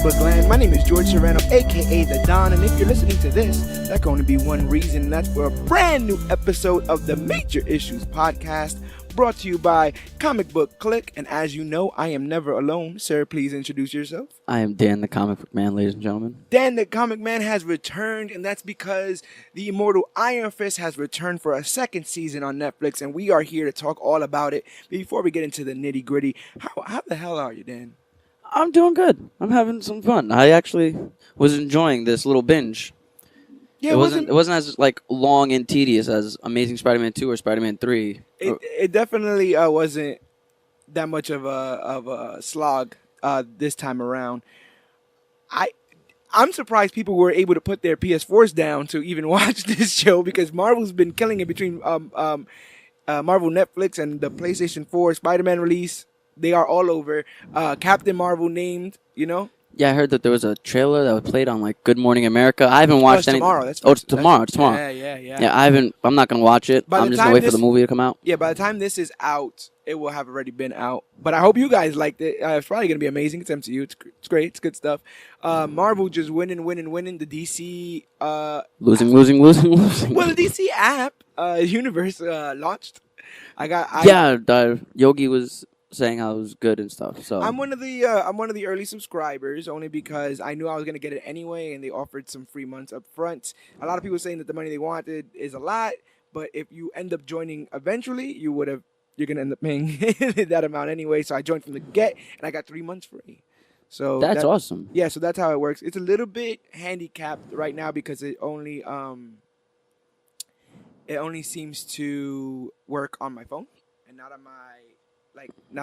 Book Land. My name is George Serrano, aka The Don, and if you're listening to this, that can only be one reason, and that's for a brand new episode of the Major Issues Podcast, brought to you by ComicBook Clique. And as you know, I am never alone. Sir, please introduce yourself. I am Dan, the Comic Book Man, ladies and gentlemen. Dan, the Comic Man, has returned, and that's because the immortal Iron Fist has returned for a second season on Netflix, and we are here to talk all about it. Before we get into the nitty-gritty, how the hell are you, Dan? I'm doing good. I'm having some fun. I actually was enjoying this little binge. Yeah, it wasn't as like long and tedious as Amazing Spider-Man 2 or Spider-Man 3. It definitely wasn't that much of a slog this time around. I'm surprised people were able to put their PS4s down to even watch this show, because Marvel's been killing it between Marvel Netflix and the PlayStation 4 Spider-Man release. They are all over. Captain Marvel named, you know? Yeah, I heard that there was a trailer that was played on like Good Morning America. I haven't watched any. Tomorrow. It's tomorrow. It's tomorrow. Yeah. I'm not gonna watch it. I'm just gonna wait for the movie to come out. Yeah, by the time this is out, it will have already been out. But I hope you guys liked it. It's probably gonna be amazing. It's MCU. It's great. It's good stuff. Marvel just winning. The DC losing. Well, the DC app universe launched. Yogi was saying how it was good and stuff. So I'm one of the early subscribers, only because I knew I was gonna get it anyway, and they offered some free months up front. A lot of people saying that the money they wanted is a lot, but if you end up joining eventually, you're gonna end up paying that amount anyway. So I joined from the get, and I got 3 months free. So that's awesome. Yeah, so that's how it works. It's a little bit handicapped right now because it only seems to work on my phone and not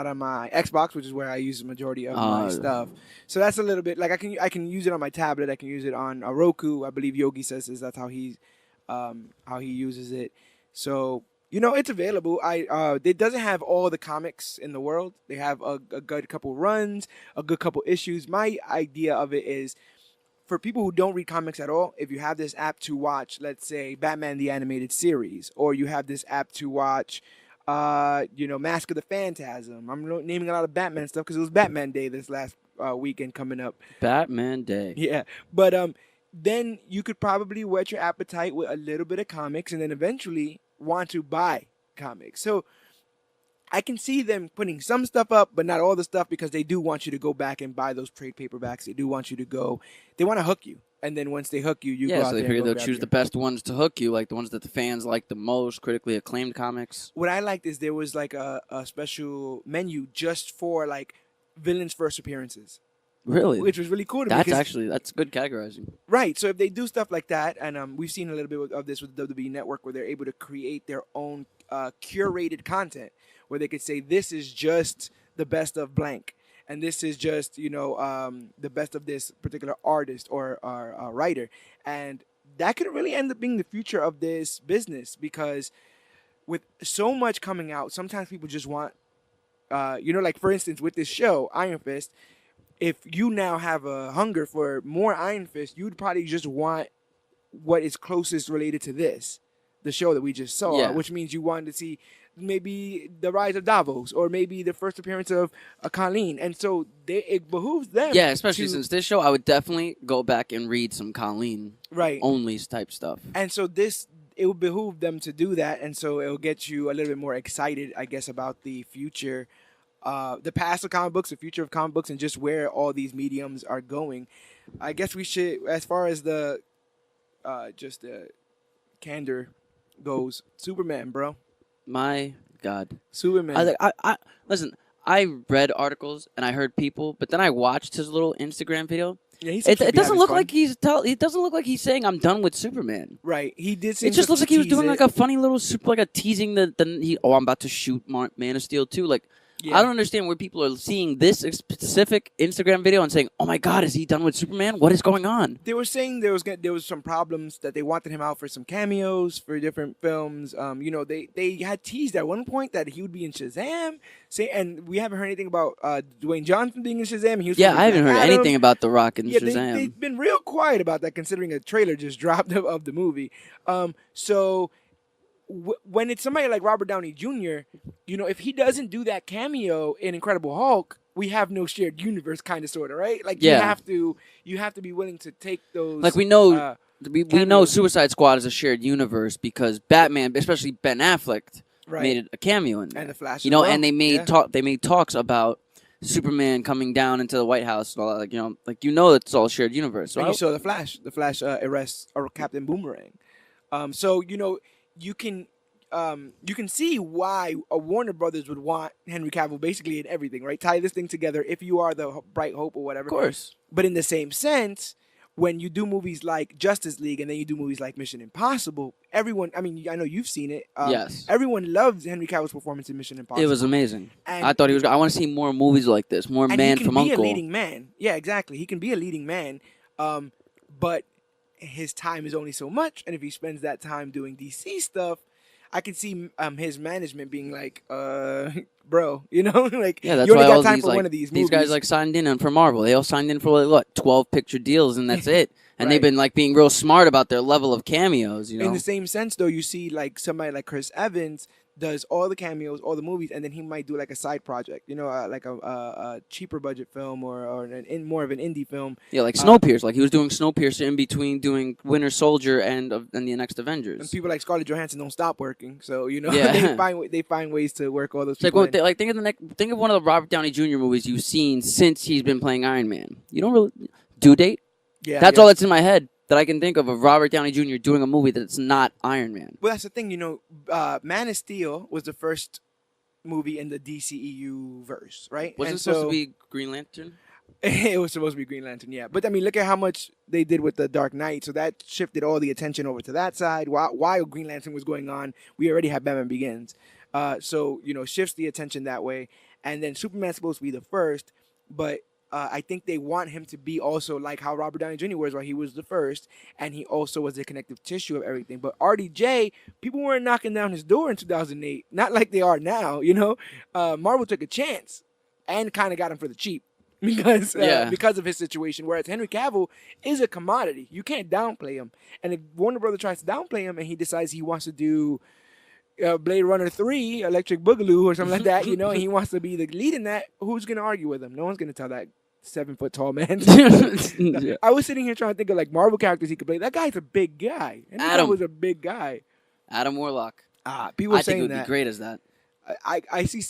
on my Xbox, which is where I use the majority of my stuff. So that's a little bit like I can use it on my tablet. I can use it on a Roku. I believe Yogi says that's how he uses it. So it's available. It doesn't have all the comics in the world. They have a good couple runs, a good couple issues. My idea of it is, for people who don't read comics at all, if you have this app to watch, let's say Batman the Animated Series, or you have this app to watch Mask of the Phantasm. I'm naming a lot of Batman stuff because it was Batman Day this last weekend coming up. Batman Day. Yeah, but then you could probably whet your appetite with a little bit of comics, and then eventually want to buy comics. So I can see them putting some stuff up, but not all the stuff, because they do want you to go back and buy those trade paperbacks. They do want you to go. They want to hook you. And then once they hook you, go out so they there figure and they'll choose the best ones to hook you, like the ones that the fans like the most, critically acclaimed comics. What I liked is there was like a special menu just for like villains' first appearances. Really? Which was really cool to me. That's good categorizing. Right. So if they do stuff like that, and we've seen a little bit of this with the WWE Network, where they're able to create their own curated content, where they could say, this is just the best of blank. And this is just, the best of this particular artist or writer. And that could really end up being the future of this business, because with so much coming out, sometimes people just want, like for instance, with this show, Iron Fist, if you now have a hunger for more Iron Fist, you'd probably just want what is closest related to this, the show that we just saw, which means you wanted to see maybe the rise of Davos, or maybe the first appearance of Colleen, and so it behooves them. Yeah, especially since this show, I would definitely go back and read some Colleen only type stuff. And so it would behoove them to do that, and so it will get you a little bit more excited, I guess, about the future, the past of comic books, the future of comic books, and just where all these mediums are going. I guess we should, as far as the candor goes, Superman, bro. My God, Superman. I listen. I read articles and I heard people, but then I watched his little Instagram video. Yeah, it doesn't look like he's saying I'm done with Superman. Right, he did. It just looks like he was doing like a funny little teasing I'm about to shoot Man of Steel 2. Like, I don't understand where people are seeing this specific Instagram video and saying, "Oh my God, is he done with Superman? What is going on?" They were saying there was some problems, that they wanted him out for some cameos for different films. They had teased at one point that he would be in Shazam. And we haven't heard anything about Dwayne Johnson being in Shazam. I haven't heard anything about The Rock in Shazam. They've been real quiet about that, considering a trailer just dropped of the movie. When it's somebody like Robert Downey Jr., if he doesn't do that cameo in Incredible Hulk, we have no shared universe, kind of, sort of, right? Like Yeah. you have to be willing to take those. Like we know we know cameos. Suicide Squad is a shared universe because Batman, especially Ben Affleck, Right. made a cameo in there. And the Flash, you know, as well. and they made talks about Superman coming down into the White House and all that. Like it's all shared universe. So And you saw the Flash arrests Captain Boomerang. So you can see why a Warner Brothers would want Henry Cavill basically in everything, right? Tie this thing together if you are the bright hope or whatever. Of course. But in the same sense, when you do movies like Justice League and then you do movies like Mission Impossible, everyone, I mean, I know you've seen it. Yes. Everyone loves Henry Cavill's performance in Mission Impossible. It was amazing. And I thought he was. I want to see more movies like this. More Man from Uncle. He can be Uncle. a leading man. Yeah, exactly. He can be a leading man. But his time is only so much, and if he spends that time doing DC stuff, I can see his management being like, bro, like, Yeah, that's you only why got all time these for one of these these movies. guys signed in for Marvel. They all signed in for 12 picture deals, and that's it. And Right. they've been being real smart about their level of cameos. In the same sense, though, you see somebody like Chris Evans does all the cameos, all the movies, and then he might do a side project, like a cheaper budget film or more of an indie film. Yeah, like Snowpiercer. He was doing Snowpiercer in between doing Winter Soldier and the next Avengers. And people like Scarlett Johansson don't stop working, so Yeah. they find ways to work all those It's people. think of one of the Robert Downey Jr. movies you've seen since he's been playing Iron Man. You don't really Due Date. Yeah, That's all that's in my head that I can think of Robert Downey Jr. doing a movie that's not Iron Man. Well, that's the thing, Man of Steel was the first movie in the DCEU verse, right? Was And it supposed to be Green Lantern? It was supposed to be Green Lantern, yeah. But I mean, look at how much they did with the Dark Knight. So that shifted all the attention over to that side. While Green Lantern was going on, we already had Batman Begins. So shifts the attention that way. And then Superman's supposed to be the first, but I think they want him to be also like how Robert Downey Jr. was, where he was the first, and he also was the connective tissue of everything. But RDJ, people weren't knocking down his door in 2008, not like they are now. Marvel took a chance and kind of got him for the cheap because of his situation. Whereas Henry Cavill is a commodity, you can't downplay him. And if Warner Brothers tries to downplay him, and he decides he wants to do Blade Runner 3, Electric Boogaloo, or something like that, and he wants to be the lead in that, who's going to argue with him? No one's going to tell that 7-foot tall man. Yeah. I was sitting here trying to think of Marvel characters he could play. That guy's a big guy. And Adam was a big guy. Adam Warlock. People I saying think it would that. be great as that. I see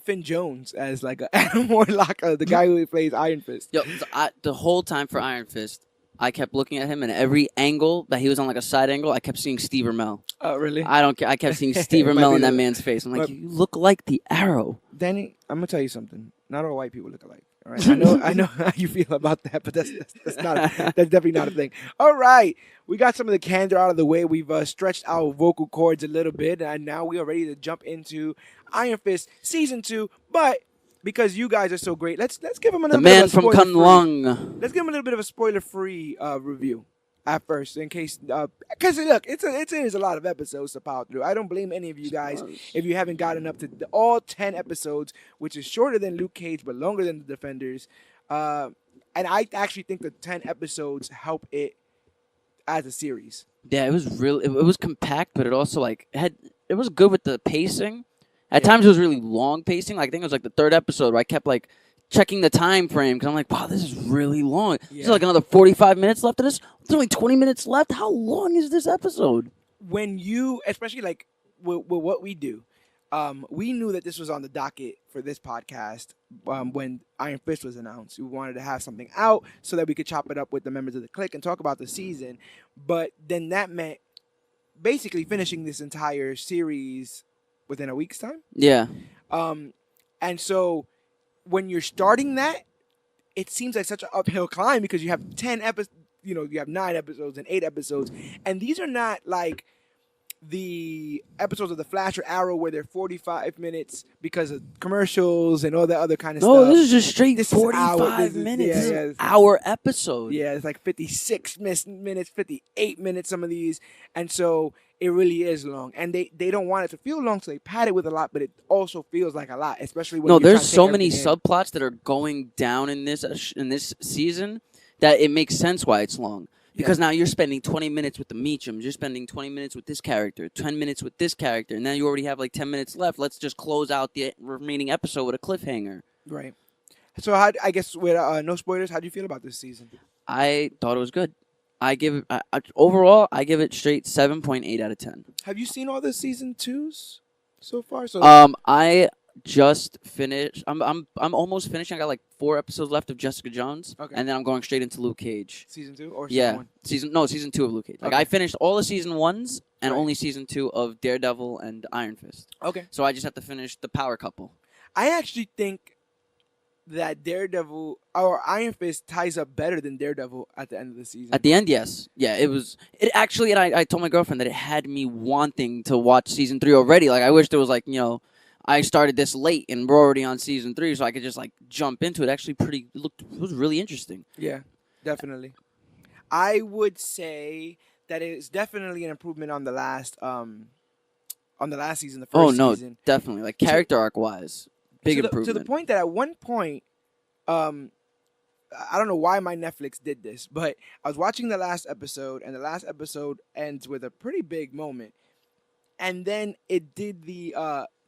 Finn Jones as a Adam Warlock, the guy who plays Iron Fist. Yo, the whole time for Iron Fist, I kept looking at him, and every angle that he was on, a side angle, I kept seeing Steve Amell. Oh, really? I don't care. I kept seeing Steve Amell in that man's face. I'm like, you look like the Arrow. Danny, I'm gonna tell you something. Not all white people look alike. All right, I know how you feel about that, but that's definitely not a thing. All right, we got some of the candor out of the way. We've stretched our vocal cords a little bit, and now we are ready to jump into Iron Fist season 2. But because you guys are so great, let's give him a little bit of a Kunlun. Let's give him a little bit of a spoiler-free review at first, in case, because look, it's a lot of episodes to power through. I don't blame any of you guys if you haven't gotten up to all 10 episodes, which is shorter than Luke Cage but longer than the Defenders. And I actually think the 10 episodes help it as a series. Yeah, it was it was compact, but it also it was good with the pacing. At times it was really long pacing. I think it was the third episode where I kept checking the time frame because I'm like, wow, this is really long. Yeah. There's another 45 minutes left of this. There's only 20 minutes left. How long is this episode? When you, especially with what we do, we knew that this was on the docket for this podcast when Iron Fist was announced. We wanted to have something out so that we could chop it up with the members of the clique and talk about the season. But then that meant basically finishing this entire series within a week's time. Yeah. And so when you're starting that, it seems like such an uphill climb because you have 10 episodes, you have 9 episodes and 8 episodes. And these are not like the episodes of The Flash or Arrow where they're 45 minutes because of commercials and all that other kind of stuff. No, this is just straight This 45 minutes. This is our episode. Yeah, it's 56 minutes, 58 minutes, some of these. And so it really is long. And they don't want it to feel long, so they pad it with a lot, but it also feels like a lot, especially when there's so many subplots that are going down in this season that it makes sense why it's long. Because now you're spending 20 minutes with the Meachums, you're spending 20 minutes with this character, 10 minutes with this character, and then you already have like 10 minutes left. Let's just close out the remaining episode with a cliffhanger. Right. So I guess with no spoilers, how do you feel about this season? I thought it was good. I give it overall. I give it straight 7.8 out of 10. Have you seen all the season 2s so far? So I just finished. I'm almost finishing. I got like 4 episodes left of Jessica Jones, and then I'm going straight into Luke Cage. Season 2 or season 1? Season 2 of Luke Cage. Like I finished all the season 1s and only season 2 of Daredevil and Iron Fist. Okay. So I just have to finish the power couple. I actually think that Daredevil or Iron Fist ties up better than Daredevil at the end of the season. At the end, yes. Yeah, it was. It actually, and I told my girlfriend that it had me wanting to watch season 3 already. Like, I wish there was, like, I started this late and we're already on season 3, so I could just, like, jump into it. Actually, it was really interesting. Yeah, definitely. I would say that it's definitely an improvement on the last season, the first season. Definitely. Like, character arc-wise. Big improvement. To the point that at one point, I don't know why my Netflix did this, but I was watching the last episode, and the last episode ends with a pretty big moment. And then it did the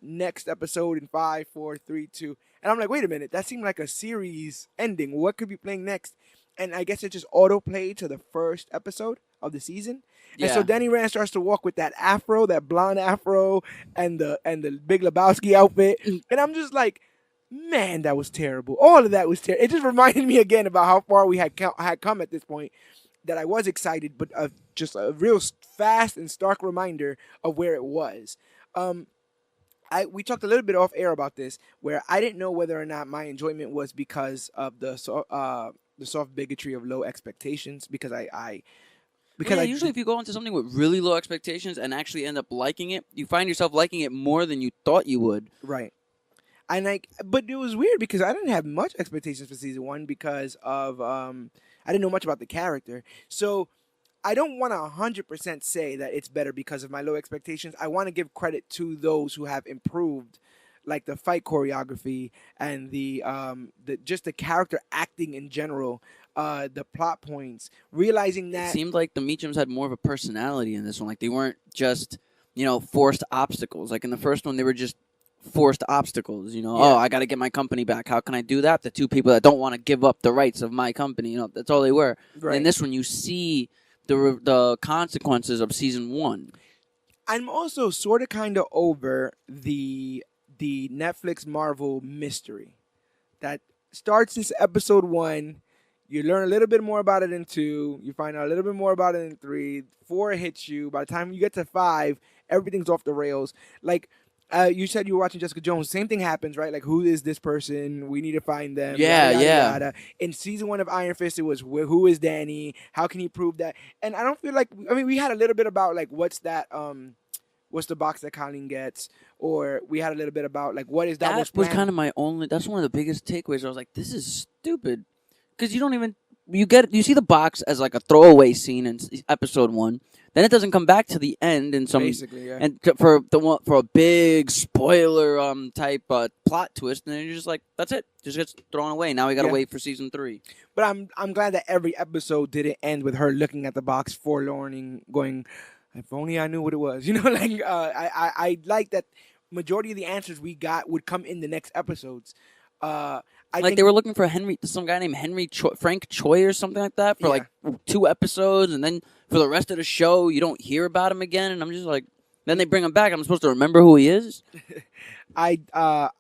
next episode in 5, 4, 3, 2. And I'm like, wait a minute, that seemed like a series ending. What could be playing next? And I guess it just auto-played to the first episode of the season. Yeah. And so Danny Rand starts to walk with that afro, that blonde afro, and the Big Lebowski outfit. And I'm just like, man, that was terrible. All of that was terrible. It just reminded me again about how far we had come at this point, that I was excited, but just a real fast and stark reminder of where it was. We talked a little bit off air about this, where I didn't know whether or not my enjoyment was because of the soft bigotry of low expectations, because usually if you go into something with really low expectations and actually end up liking it, you find yourself liking it more than you thought you would. Right. And but it was weird because I didn't have much expectations for season 1 because of I didn't know much about the character. So I don't want to 100% say that it's better because of my low expectations. I want to give credit to those who have improved, like the fight choreography and the just the character acting in general. The plot points, realizing that it seemed like the Meachums had more of a personality in this one. Like they weren't just, forced obstacles. Like in the first one, they were just forced obstacles. Oh, I got to get my company back. How can I do that? The two people that don't want to give up the rights of my company. That's all they were. Right. In this one, you see the consequences of season 1. I'm also sort of kind of over the Netflix Marvel mystery that starts since episode 1. You learn a little bit more about it in 2. You find out a little bit more about it in 3. 4 hits you. By the time you get to 5, everything's off the rails. Like, you said you were watching Jessica Jones. Same thing happens, right? Like, who is this person? We need to find them. Yeah, yada, yada, yada. In season 1 of Iron Fist, it was who is Danny? How can he prove that? And I don't feel like, we had a little bit about, like, what's that, what's the box that Colleen gets? Or we had a little bit about, like, what is that? That was kind of that's one of the biggest takeaways. I was like, this is stupid. Because you don't even, you see the box as like a throwaway scene in episode 1. Then it doesn't come back to the end in some, basically, yeah. And for a big spoiler type plot twist, and then you're just like, that's it, just gets thrown away. Now we gotta wait for season 3. But I'm glad that every episode didn't end with her looking at the box forlorn and going, if only I knew what it was. I like that majority of the answers we got would come in the next episodes. I think they were looking for some guy named Frank Choi or something like that for like 2 episodes, and then for the rest of the show you don't hear about him again. And I'm just like, then they bring him back. I'm supposed to remember who he is. I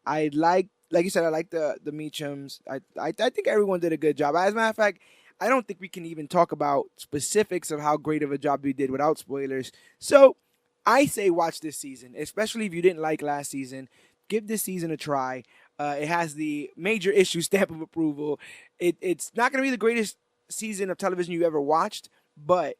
like you said, I like the Meachums. I think everyone did a good job. As a matter of fact, I don't think we can even talk about specifics of how great of a job we did without spoilers. So I say watch this season, especially if you didn't like last season. Give this season a try. It has the major issue stamp of approval. It's not going to be the greatest season of television you've ever watched, but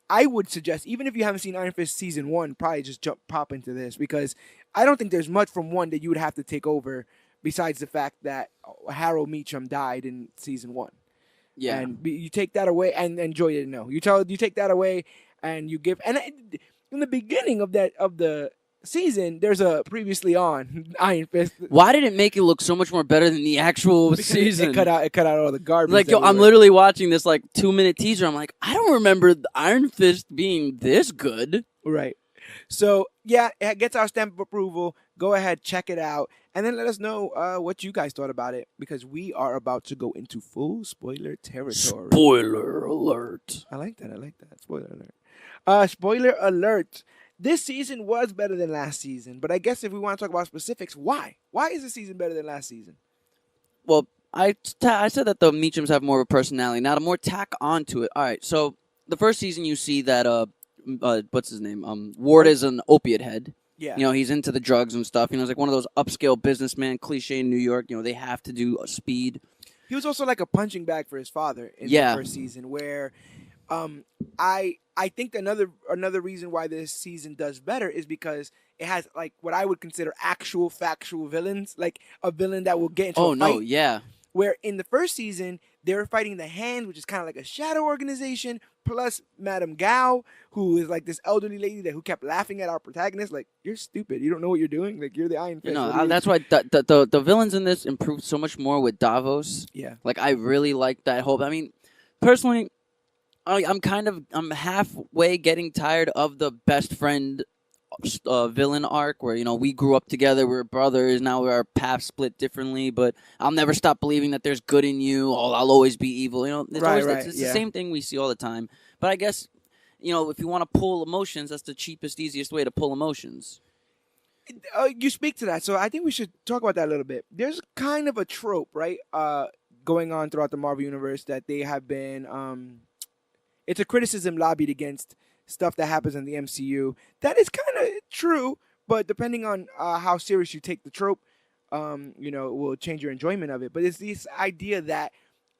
I would suggest, even if you haven't seen Iron Fist season 1, probably just pop into this, because I don't think there's much from 1 that you would have to take over besides the fact that Harold Meachum died in season 1. Yeah, and you take that away, and Joy didn't know. You take that away, and you give, and in the beginning of the season, there's a previously on Iron Fist. Why did it make it look so much more better than the actual Because season? It cut out all the garbage. Like, yo, I'm literally watching this like 2-minute teaser. I'm like, I don't remember the Iron Fist being this good. Right. So yeah, it gets our stamp of approval. Go ahead, check it out, and then let us know what you guys thought about it, because we are about to go into full spoiler territory. Spoiler alert. I like that. Spoiler alert. Spoiler alert. This season was better than last season, but I guess if we want to talk about specifics, why? Why is this season better than last season? Well, I said that the Meachums have more of a personality. Now, to more tack onto it. All right, so the first season you see that what's his name? Ward is an opiate head. Yeah. You know, he's into the drugs and stuff. You know, he's like one of those upscale businessman cliche in New York. You know, they have to do speed. He was also like a punching bag for his father in the first season, where I think another reason why this season does better is because it has like what I would consider actual factual villains, like a villain that will get into a fight. Oh no, yeah. Where in the first season they were fighting the Hand, which is kind of like a shadow organization, plus Madame Gao, who is like this elderly lady who kept laughing at our protagonist, like, you're stupid, you don't know what you're doing, like, you're the Iron Fist. You know, that's why the villains in this improved so much more with Davos. Yeah. Like, I really like that whole. I mean, personally, I'm halfway getting tired of the best friend villain arc where, you know, we grew up together, we're brothers, now our paths split differently, but I'll never stop believing that there's good in you, I'll always be evil. You know, it's the same thing we see all the time. But I guess, you know, if you want to pull emotions, that's the cheapest, easiest way to pull emotions. You speak to that, so I think we should talk about that a little bit. There's kind of a trope, right, going on throughout the Marvel Universe that they have been, it's a criticism lobbied against stuff that happens in the MCU. That is kind of true, but depending on how serious you take the trope, you know, it will change your enjoyment of it. But it's this idea that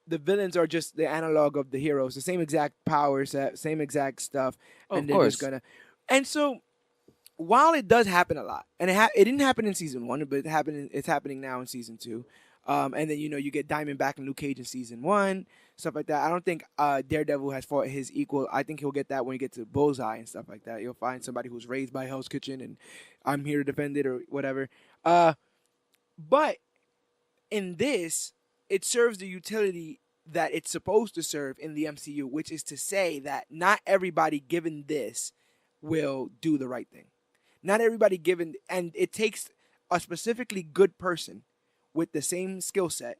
the villains are just the analog of the heroes, the same exact powers, same exact stuff, and they're just gonna. And so, while it does happen a lot, and it didn't happen in season 1, but it's happening now in season 2. And then, you know, you get Diamondback and Luke Cage in season 1, stuff like that. I don't think Daredevil has fought his equal. I think he'll get that when you get to Bullseye and stuff like that. You'll find somebody who's raised by Hell's Kitchen and I'm here to defend it or whatever. But in this, it serves the utility that it's supposed to serve in the MCU, which is to say that not everybody given this will do the right thing. Not everybody given, and it takes a specifically good person with the same skill set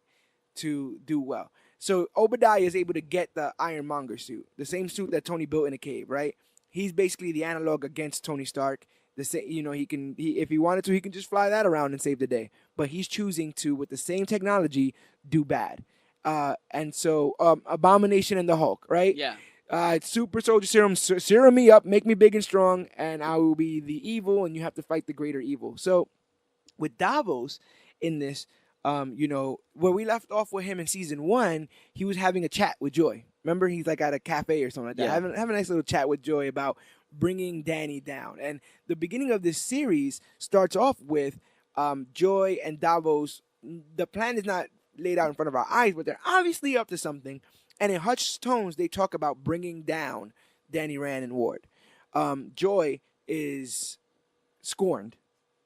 to do well. So Obadiah is able to get the Ironmonger suit, the same suit that Tony built in a cave, right? He's basically the analog against Tony Stark. You know, if he wanted to, he can just fly that around and save the day. But he's choosing to, with the same technology, do bad. And so Abomination and the Hulk, right? Yeah. Super soldier serum me up, make me big and strong, and I will be the evil, and you have to fight the greater evil. So with Davos in this, you know, where we left off with him in season 1, he was having a chat with Joy. Remember, he's like at a cafe or something like that. Yeah. Having a nice little chat with Joy about bringing Danny down. And the beginning of this series starts off with Joy and Davos. The plan is not laid out in front of our eyes, but they're obviously up to something. And in hushed tones, they talk about bringing down Danny Rand and Ward. Joy is scorned.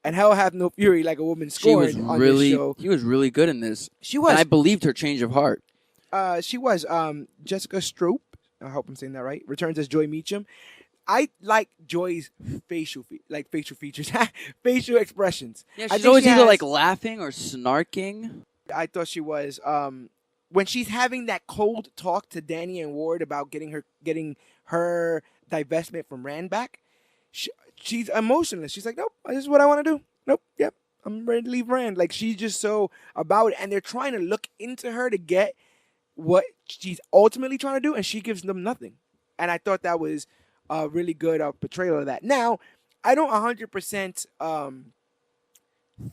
And hell hath no fury like a woman scorned on this show. He was really good in this. She was. And I believed her change of heart. She was. Jessica Stroop, I hope I'm saying that right, returns as Joy Meacham. I like Joy's facial features, facial expressions. Yeah, she's always either like laughing or snarking. I thought she was. When she's having that cold talk to Danny and Ward about getting her divestment from Rand back, she's emotionless. She's like, nope, this is what I want to do. Nope, yep, I'm ready to leave Rand. Like, she's just so about it. And they're trying to look into her to get what she's ultimately trying to do, and she gives them nothing. And I thought that was a really good portrayal of that. Now, I don't 100%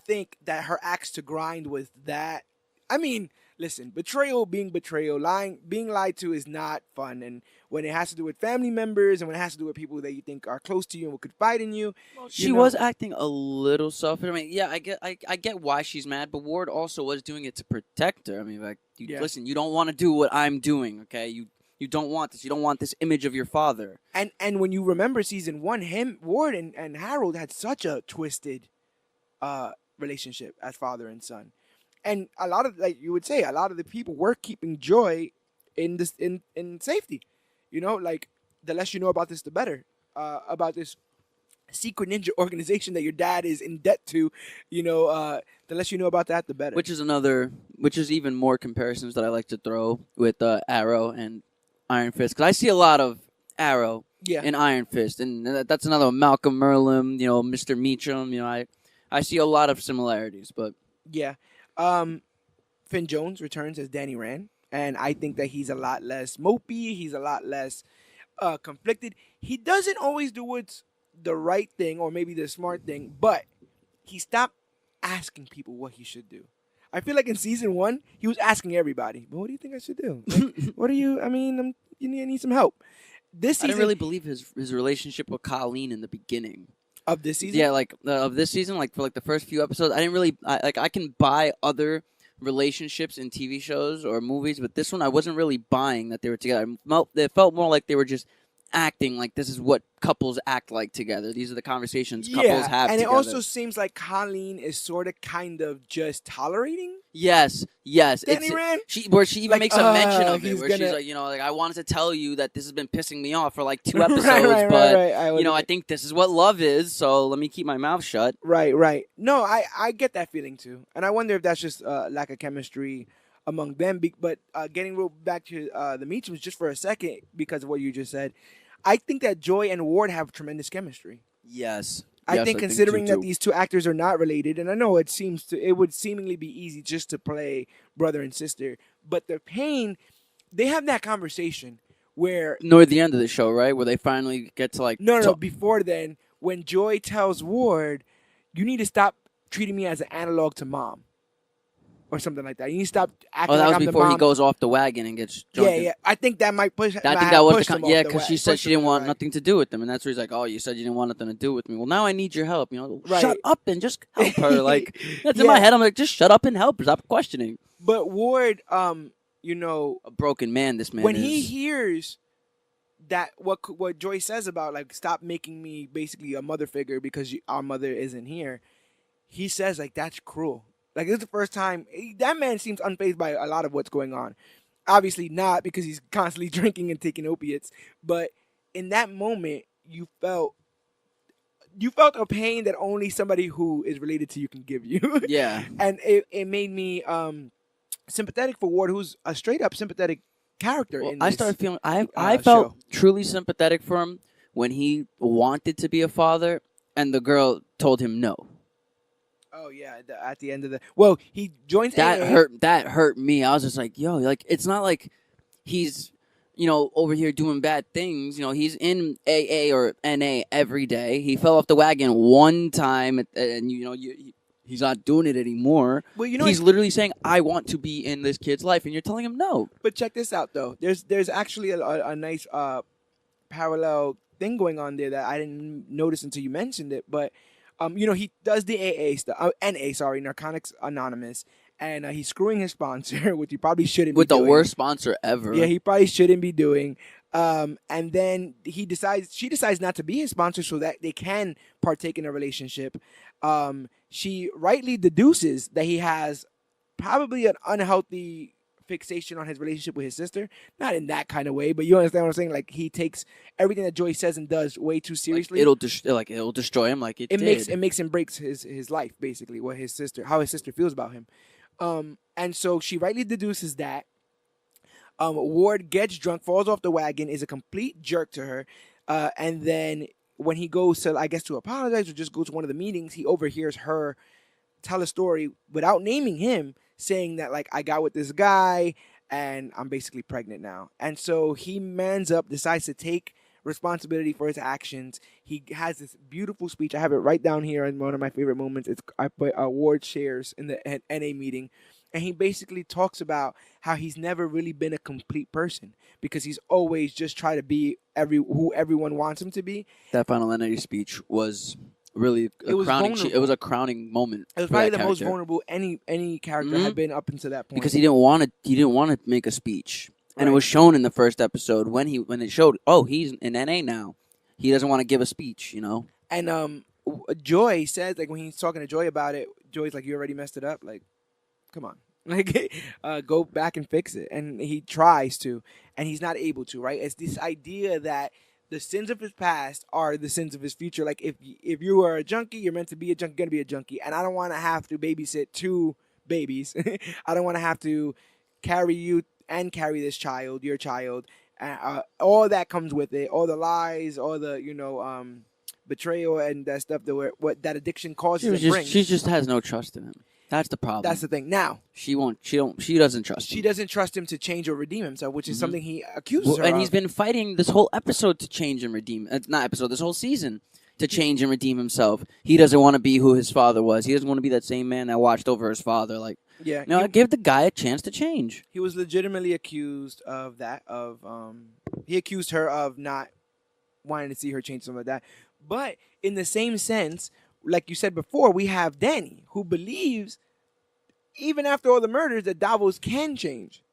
think that her axe to grind was that. I mean, listen, being lied to is not fun. And when it has to do with family members and when it has to do with people that you think are close to you and could fight in you. Well, she was acting a little selfish. I mean, yeah, I get why she's mad, but Ward also was doing it to protect her. I mean, like, listen, you don't want to do what I'm doing, okay? You You don't want this. You don't want this image of your father. And when you remember season 1, Ward and Harold had such a twisted relationship as father and son. And a lot of, like you would say, a lot of the people were keeping Joy in this in safety. Like the less you know about this, the better. About this secret ninja organization that your dad is in debt to, the less you know about that, the better. Which is even more comparisons that I like to throw with Arrow and Iron Fist, because I see a lot of Arrow in Iron Fist, and that's another one. Malcolm Merlin, Mr. Meacham. I see a lot of similarities, but yeah. Finn Jones returns as Danny Rand, and I think that he's a lot less mopey. He's a lot less conflicted. He doesn't always do what's the right thing or maybe the smart thing, but he stopped asking people what he should do. I feel like in season 1, he was asking everybody, "But what do you think I should do? Like, what are you? I mean, I need some help." This season, I didn't really believe his relationship with Colleen in the beginning of this season. Yeah, like of this season, like for like the first few episodes, I didn't really I can buy other relationships in TV shows or movies, but this one I wasn't really buying that they were together. It felt more like they were just acting like this is what couples act like together. These are the conversations couples have and together. it also seems like Colleen is sort of kind of just tolerating. Yes. Danny Rand? She even makes a mention of it, where she's like, like, I wanted to tell you that this has been pissing me off for like 2 episodes, but I think this is what love is, so let me keep my mouth shut. Right. No, I get that feeling too, and I wonder if that's just lack of chemistry among them. But getting real back to the Meachams just for a second, because of what you just said, I think that Joy and Ward have tremendous chemistry. Yes. I think considering that these two actors are not related, and I know it would seemingly be easy just to play brother and sister, but the pain, they have that conversation where near the end of the show, right, where they finally get to like no, before then, when Joy tells Ward, "You need to stop treating me as an analog to mom," or something like that. You need to stop acting like I'm the mom. That was before he goes off the wagon and gets drunk. Yeah. I think that might push. I think that was because she said she didn't want nothing to do with them, and that's where he's like, "Oh, you said you didn't want nothing to do with me. Well, now I need your help. Shut up and just help her." Like that's in my head. I'm like, just shut up and help her. Stop questioning. But Ward, a broken man. This man. When he hears that what Joy says about like stop making me basically a mother figure because our mother isn't here, he says like that's cruel. Like, this is the first time. That man seems unfazed by a lot of what's going on. Obviously not, because he's constantly drinking and taking opiates. But in that moment, you felt a pain that only somebody who is related to you can give you. Yeah. And it made me sympathetic for Ward, who's a straight-up sympathetic character. I started feeling... I felt truly sympathetic for him when he wanted to be a father, and the girl told him no. Oh yeah, at the end of he joins that AA. That hurt me. I was just like, yo, like it's not like he's over here doing bad things. He's in AA or NA every day. He fell off the wagon one time, and he's not doing it anymore. Well, he's literally saying, I want to be in this kid's life, and you're telling him no. But check this out though. There's actually a nice parallel thing going on there that I didn't notice until you mentioned it, but. He does the AA stuff, Narcotics Anonymous, and he's screwing his sponsor, which he probably shouldn't be doing. With the worst sponsor ever. Yeah, he probably shouldn't be doing. And then she decides not to be his sponsor so that they can partake in a relationship. She rightly deduces that he has probably an unhealthy fixation on his relationship with his sister. Not in that kind of way, but you understand what I'm saying? Like, he takes everything that Joy says and does way too seriously. Like it'll destroy him like it did. It makes and breaks his life, basically, how his sister feels about him. And so she rightly deduces that. Ward gets drunk, falls off the wagon, is a complete jerk to her, and then when he goes to, I guess, to apologize or just go to one of the meetings, he overhears her tell a story without naming him, saying that, like, I got with this guy and I'm basically pregnant now. And so he mans up, decides to take responsibility for his actions. He has this beautiful speech. I have it right down here in one of my favorite moments. I put Ward shares in the NA meeting. And he basically talks about how he's never really been a complete person because he's always just tried to be who everyone wants him to be. That final NA speech was... really, it was a crowning moment. It was probably the most vulnerable any character had been up until that point. Because he didn't want to make a speech. And it was shown in the first episode when it showed, oh, he's in NA now. He doesn't want to give a speech, you know? And Joy says, like, when he's talking to Joy about it, Joy's like, you already messed it up. Like, come on. Like, go back and fix it. And he tries to, and he's not able to, right? It's this idea that the sins of his past are the sins of his future. Like, if you are a junkie, you're meant to be a junkie, going to be a junkie. And I don't want to have to babysit 2 babies. I don't want to have to carry you and carry this child, your child. All that comes with it. All the lies, all the, betrayal and that stuff what that addiction causes and brings. She just has no trust in him. That's the problem. That's the thing. Now she doesn't trust him. She doesn't trust him to change or redeem himself, which is something he accuses her and of. He's been fighting this whole episode to change and redeem. Not episode. This whole season to change and redeem himself. He doesn't want to be who his father was. He doesn't want to be that same man that watched over his father. Like, yeah, give the guy a chance to change. He was legitimately accused of that. He accused her of not wanting to see her change, something like that. But in the same sense, like you said before, we have Danny, who believes, even after all the murders, that Davos can change.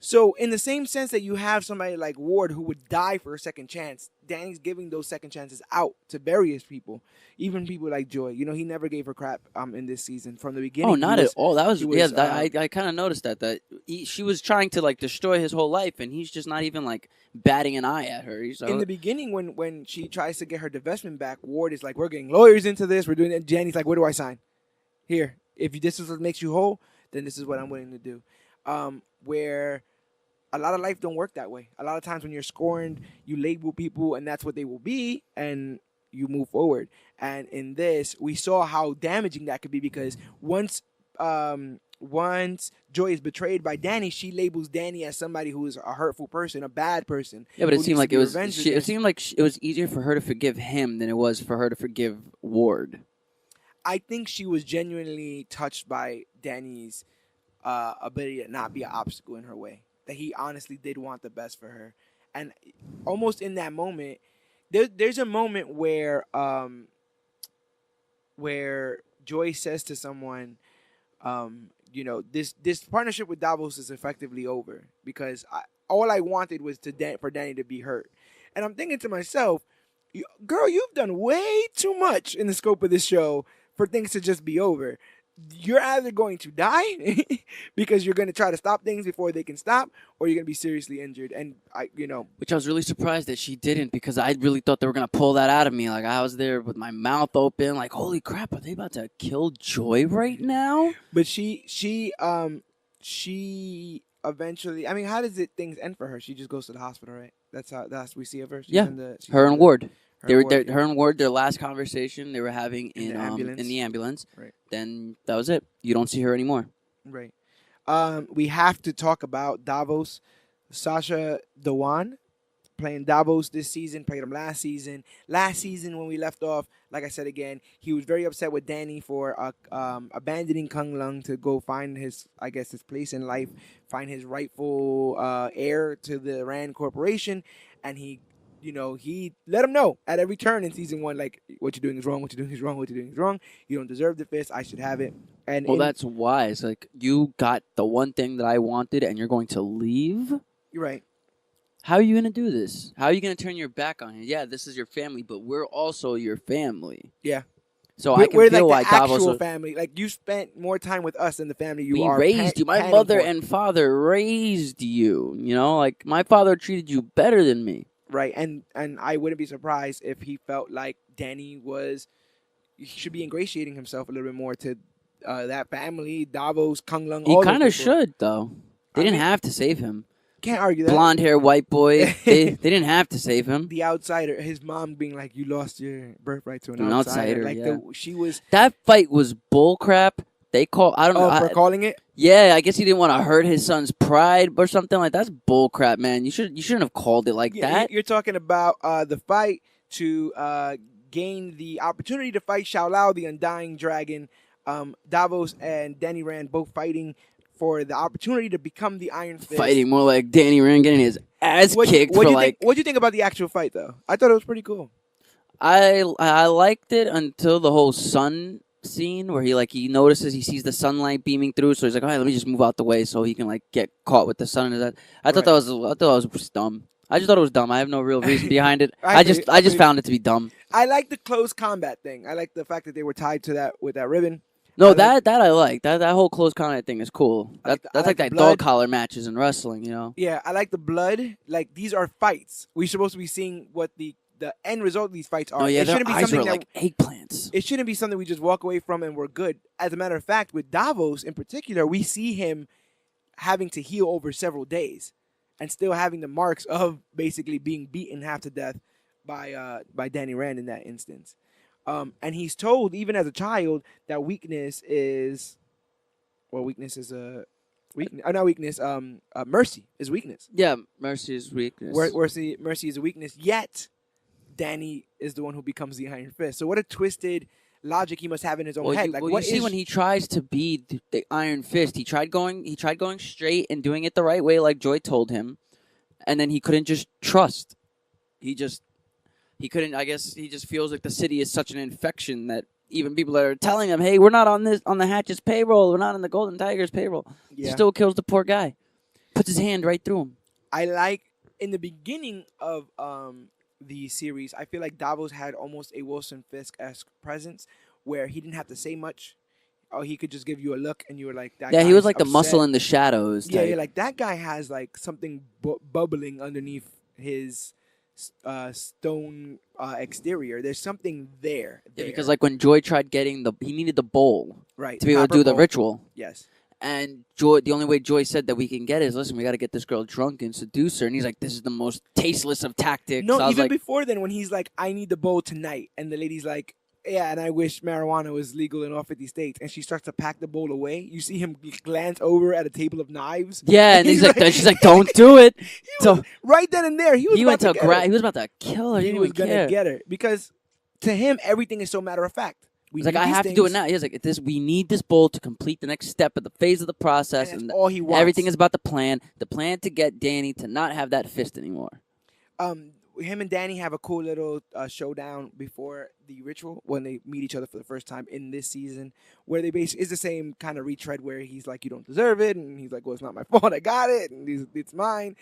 So in the same sense that you have somebody like Ward who would die for a second chance, Danny's giving those second chances out to various people, even people like Joy. He never gave her crap in this season from the beginning. Oh, not at all. That was I kind of noticed that she was trying to like destroy his whole life, and he's just not even like batting an eye at her. In the beginning, when she tries to get her divestment back, Ward is like, "We're getting lawyers into this. We're doing it." Danny's like, "Where do I sign? Here, if this is what makes you whole, then this is what I'm willing to do." Where a lot of life don't work that way. A lot of times when you're scorned, you label people and that's what they will be, and you move forward. And in this, we saw how damaging that could be, because once Joy is betrayed by Danny, she labels Danny as somebody who is a hurtful person, a bad person. Yeah, but it seemed like it was easier for her to forgive him than it was for her to forgive Ward. I think she was genuinely touched by Danny's ability to not be an obstacle in her way. That he honestly did want the best for her. And almost in that moment, there's a moment where Joy says to someone, this partnership with Davos is effectively over, because all I wanted was for Danny to be hurt. And I'm thinking to myself, girl, you've done way too much in the scope of this show for things to just be over. You're either going to die because you're going to try to stop things before they can stop, or you're going to be seriously injured. And which I was really surprised that she didn't, because I really thought they were going to pull that out of me. Like, I was there with my mouth open, like, holy crap, are they about to kill Joy right now? But she eventually, I mean, how does things end for her? She just goes to the hospital, right? That's we see of her. Her and Ward. Her and Ward, their last conversation they were having in the ambulance. Right. Then that was it. You don't see her anymore. Right. We have to talk about Davos. Sacha Dhawan playing Davos this season, played him last season. Last season when we left off, like I said again, he was very upset with Danny for abandoning Kung Lung to go find his place in life, find his rightful heir to the Rand Corporation, and he let him know at every turn in season 1, like, what you're doing is wrong, what you're doing is wrong, what you're doing is wrong. You don't deserve the fist. I should have it. And that's wise. Like, you got the one thing that I wanted, and you're going to leave? You're right. How are you going to do this? How are you going to turn your back on him? Yeah, this is your family, but we're also your family. Yeah. So I can feel why Davos... We're like the actual family. Like, you spent more time with us than the family you are. We raised you. My mother and father raised you. Like, my father treated you better than me. Right, and I wouldn't be surprised if he felt like Danny should be ingratiating himself a little bit more to that family, Davos, Kung Lung. He kind of should, though. They didn't have to save him. Can't argue that. Blonde hair, white boy. they didn't have to save him. The outsider, his mom being like, "You lost your birthright to an outsider." Like, yeah. She was. That fight was bullcrap. They call. I don't know. For calling it. Yeah, I guess he didn't want to hurt his son's pride or something like that. That's bullcrap, man. You shouldn't have called it like that. You're talking about the fight to gain the opportunity to fight Shao Lao, the Undying Dragon. Davos and Danny Rand both fighting for the opportunity to become the Iron Fist. Fighting more like Danny Rand getting his ass kicked. What do you think about the actual fight, though? I thought it was pretty cool. I liked it until the whole sun scene where he notices he sees the sunlight beaming through, so he's like, all right, let me just move out the way so he can like get caught with the sun. I thought Right. that was just dumb. I just thought it was dumb. I have no real reason behind it. I agree. I just found it to be dumb. I like the close combat thing. I like the fact that they were tied to that with that ribbon. No, I like, that I like. That whole close combat thing is cool. That's like the that blood. dog collar matches in wrestling, you know. Yeah, I like the blood. Like these are fights. We're supposed to be seeing what the end result of these fights are. Oh yeah, it their shouldn't be eyes something were that like eggplants. it shouldn't be something we just walk away from and we're good. As a matter of fact, with Davos in particular, we see him having to heal over several days and still having the marks of basically being beaten half to death by Danny Rand in that instance. And he's told, even as a child, that weakness is a weakness. Not weakness. Mercy is weakness. Yeah, Mercy's weakness. Mercy is a weakness. Yet, Danny is the one who becomes the Iron Fist. So what a twisted logic he must have in his own head. You see, when he tries to be the Iron Fist, he tried going straight and doing it the right way, like Joy told him, and then he couldn't just trust. He couldn't. I guess he just feels like the city is such an infection that even people that are telling him, "Hey, we're not on the Hatch's payroll. We're not on the Golden Tiger's payroll." Yeah. He still kills the poor guy. Puts his hand right through him. I like in the beginning of the series, I feel like Davos had almost a Wilson Fisk-esque presence where he didn't have to say much. Oh, he could just give you a look, and you were like, "That." Yeah, he was like upset. the muscle in the shadows. Yeah, you're like that guy has like something bubbling underneath his stone exterior. There's something there. Yeah, because like when Joy tried getting he needed the bowl, right, to be able to do the ritual. Yes. And Joy, the only way Joy said that we can get is, listen, we got to get this girl drunk and seduce her. And he's like, this is the most tasteless of tactics. No, so even before then, when he's like, I need the bowl tonight. And the lady's like, yeah, and I wish marijuana was legal in all 50 states. And she starts to pack the bowl away. You see him glance over at a table of knives. Yeah, and he's like, she's like, don't do it. So right then and there, he was about to kill her. He was going to get her. Because to him, everything is so matter of fact. He's like, I have to do it now. He's like, we need this bowl to complete the next step of the phase of the process. And all he wants. Everything is about the plan. The plan to get Danny to not have that fist anymore. Him and Danny have a cool little showdown before the ritual when they meet each other for the first time in this season, where they basically is the same kind of retread where he's like, you don't deserve it, and he's like, well, it's not my fault, I got it, and it's mine.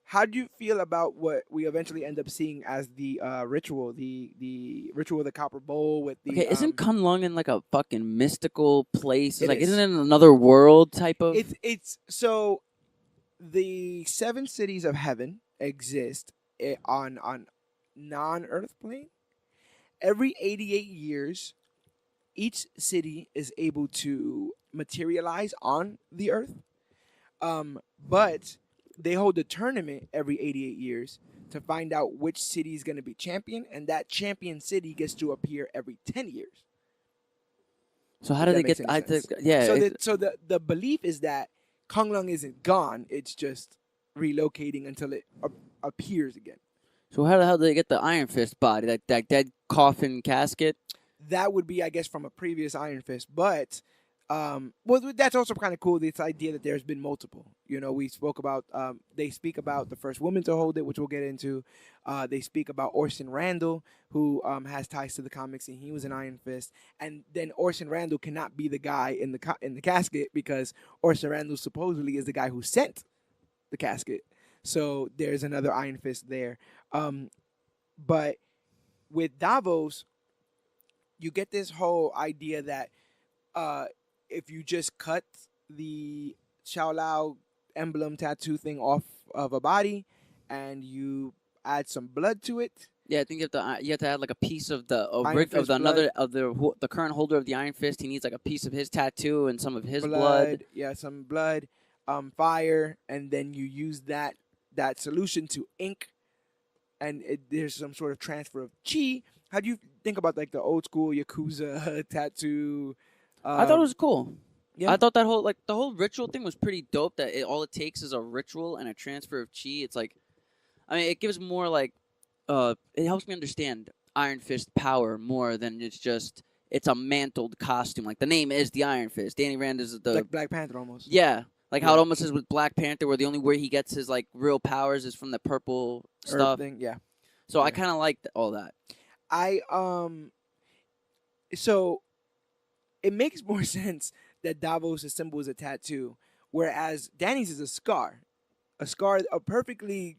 How do you feel about what we eventually end up seeing as the ritual, the ritual of the copper bowl with the? Okay, isn't Kunlun in like a fucking mystical place? It like, is. Isn't it another world type of? It's so the 7 cities of heaven exist on non-Earth plane. Every 88 years, each city is able to materialize on the Earth, but they hold a tournament every 88 years to find out which city is going to be champion, and that champion city gets to appear every 10 years. So how do they get? So the belief is that Kunlun isn't gone; it's just relocating until it appears again. So how the hell do they get the Iron Fist body, that dead coffin casket? That would be, I guess, from a previous Iron Fist, but. That's also kind of cool. This idea that there's been multiple. You know, we spoke about. They speak about the first woman to hold it, which we'll get into. They speak about Orson Randall, who has ties to the comics, and he was an Iron Fist. And then Orson Randall cannot be the guy in the casket because Orson Randall supposedly is the guy who sent the casket. So there's another Iron Fist there. But with Davos, you get this whole idea that. If you just cut the Shaolao emblem tattoo thing off of a body and you add some blood to it. Yeah, I think you have to add like a piece of the current holder of the Iron Fist. He needs like a piece of his tattoo and some of his blood. Yeah, some blood, fire, and then you use that solution to ink, and there's some sort of transfer of chi. How do you think about like the old school Yakuza tattoo? I thought it was cool. Yeah. I thought the whole ritual thing was pretty dope. That all it takes is a ritual and a transfer of chi. It's like, I mean, it gives more like, it helps me understand Iron Fist power more than it's a mantled costume. Like the name is the Iron Fist. Danny Rand is like Black Panther almost. Yeah, like how it almost is with Black Panther, where the only way he gets his like real powers is from the purple stuff. Thing, yeah. So I kind of like all that. So it makes more sense that Davos' symbol is a tattoo, whereas Danny's is a scar, a perfectly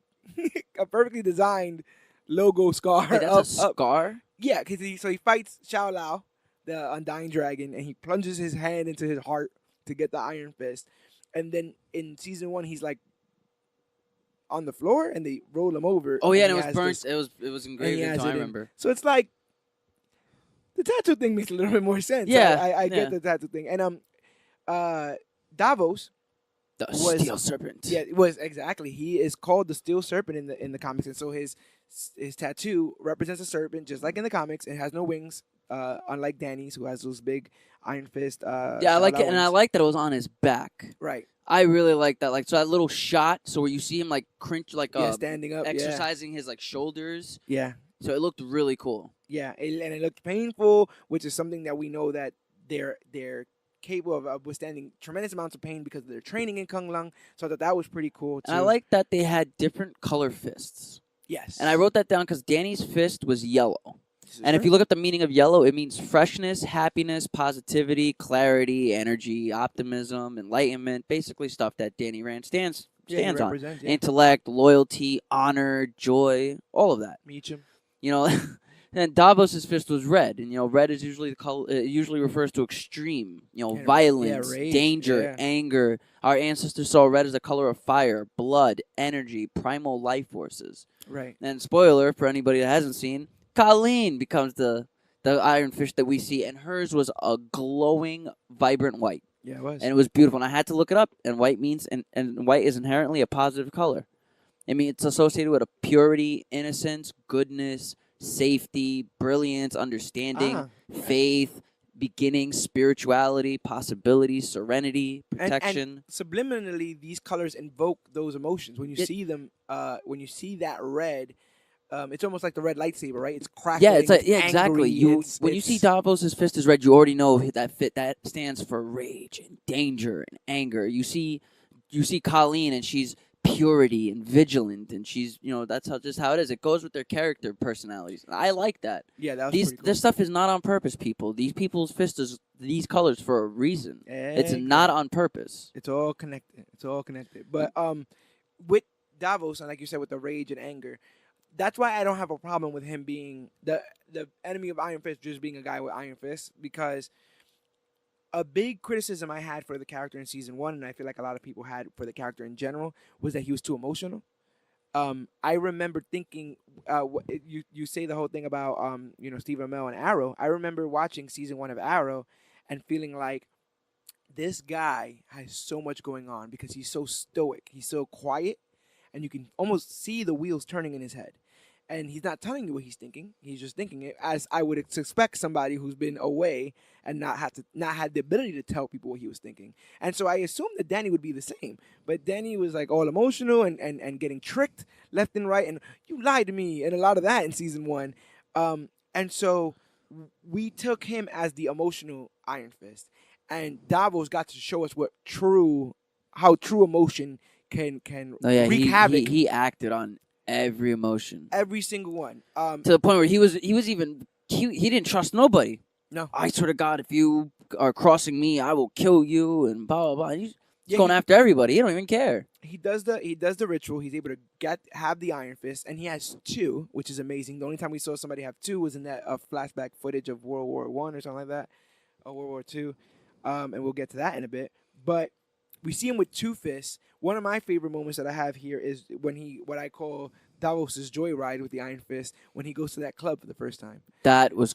a perfectly designed logo scar. Wait, that's a scar? Yeah, because he fights Xiao Lao, the Undying Dragon, and he plunges his hand into his heart to get the Iron Fist. And then in season 1, he's like on the floor, and they roll him over. Oh yeah, and it he was has burnt. this- It was and engraved he has into. I it in- remember. So it's like the tattoo thing makes a little bit more sense. Yeah, I yeah. get the tattoo thing. And Davos The was steel serpent. Yeah, it was exactly. He is called the Steel Serpent in the comics, and so his tattoo represents a serpent, just like in the comics. It has no wings, unlike Danny's, who has those big Iron Fist. Yeah, I like it, and I like that it was on his back. Right. I really like that. Like, so that little shot, so where you see him like cringe, like standing up, exercising his like shoulders. Yeah. So it looked really cool. Yeah, and it looked painful, which is something that we know that they're capable of withstanding tremendous amounts of pain because of their training in Kung Lung. So I thought that was pretty cool too. And I like that they had different color fists. Yes. And I wrote that down because Danny's fist was yellow. And if true. you look at the meaning of yellow, it means freshness, happiness, positivity, clarity, energy, optimism, enlightenment, basically stuff that Danny Rand stands he on. represents, yeah. Intellect, loyalty, honor, joy, all of that. Meacham. You know, and Davos's fist was red, and you know, red is usually the color. It usually refers to extreme, violence, rage, danger, anger. Our ancestors saw red as the color of fire, blood, energy, primal life forces. Right. And spoiler for anybody that hasn't seen, Colleen becomes the Iron Fist that we see, and hers was a glowing, vibrant white. Yeah, it was. And it was beautiful. And I had to look it up, and white means and white is inherently a positive color. I mean, it's associated with a purity, innocence, goodness, safety, brilliance, understanding, faith, beginning, spirituality, possibilities, serenity, protection. And subliminally, these colors invoke those emotions. When you see them, when you see that red, it's almost like the red lightsaber, right? It's crackling. Yeah, it's like, angry, exactly. When you see Davos's fist is red, you already know that stands for rage and danger and anger. You see Colleen, and she's purity and vigilant, and she's that's how it is. It goes with their character personalities. And I like that. Yeah, that was pretty cool. This stuff is not on purpose, people. These people's fist is these colors for a reason. It's not on purpose. It's all connected. But with Davos, and like you said, with the rage and anger, that's why I don't have a problem with him being the enemy of Iron Fist, just being a guy with Iron Fist, because a big criticism I had for the character in season 1, and I feel like a lot of people had for the character in general, was that he was too emotional. I remember thinking, you say the whole thing about Stephen Amell and Arrow. I remember watching season 1 of Arrow and feeling like this guy has so much going on because he's so stoic, he's so quiet, and you can almost see the wheels turning in his head. And he's not telling you what he's thinking. He's just thinking it, as I would expect somebody who's been away and not had the ability to tell people what he was thinking. And so I assumed that Danny would be the same. But Danny was like all emotional and getting tricked left and right. And you lied to me, and a lot of that in season 1. And so we took him as the emotional Iron Fist. And Davos got to show us how true emotion can wreak havoc. He acted on every emotion, every single one, to the point where he didn't trust nobody. No, I swear to God, if you are crossing me, I will kill you, and blah blah blah. He's going after everybody. He don't even care. He does the ritual. He's able to have the Iron Fist, and he has 2, which is amazing. The only time we saw somebody have 2 was in that flashback footage of World War I or something like that, or World War II, and we'll get to that in a bit. But we see him with 2 fists. One of my favorite moments that I have here is when what I call Davos's joyride with the Iron Fist, when he goes to that club for the first time. That was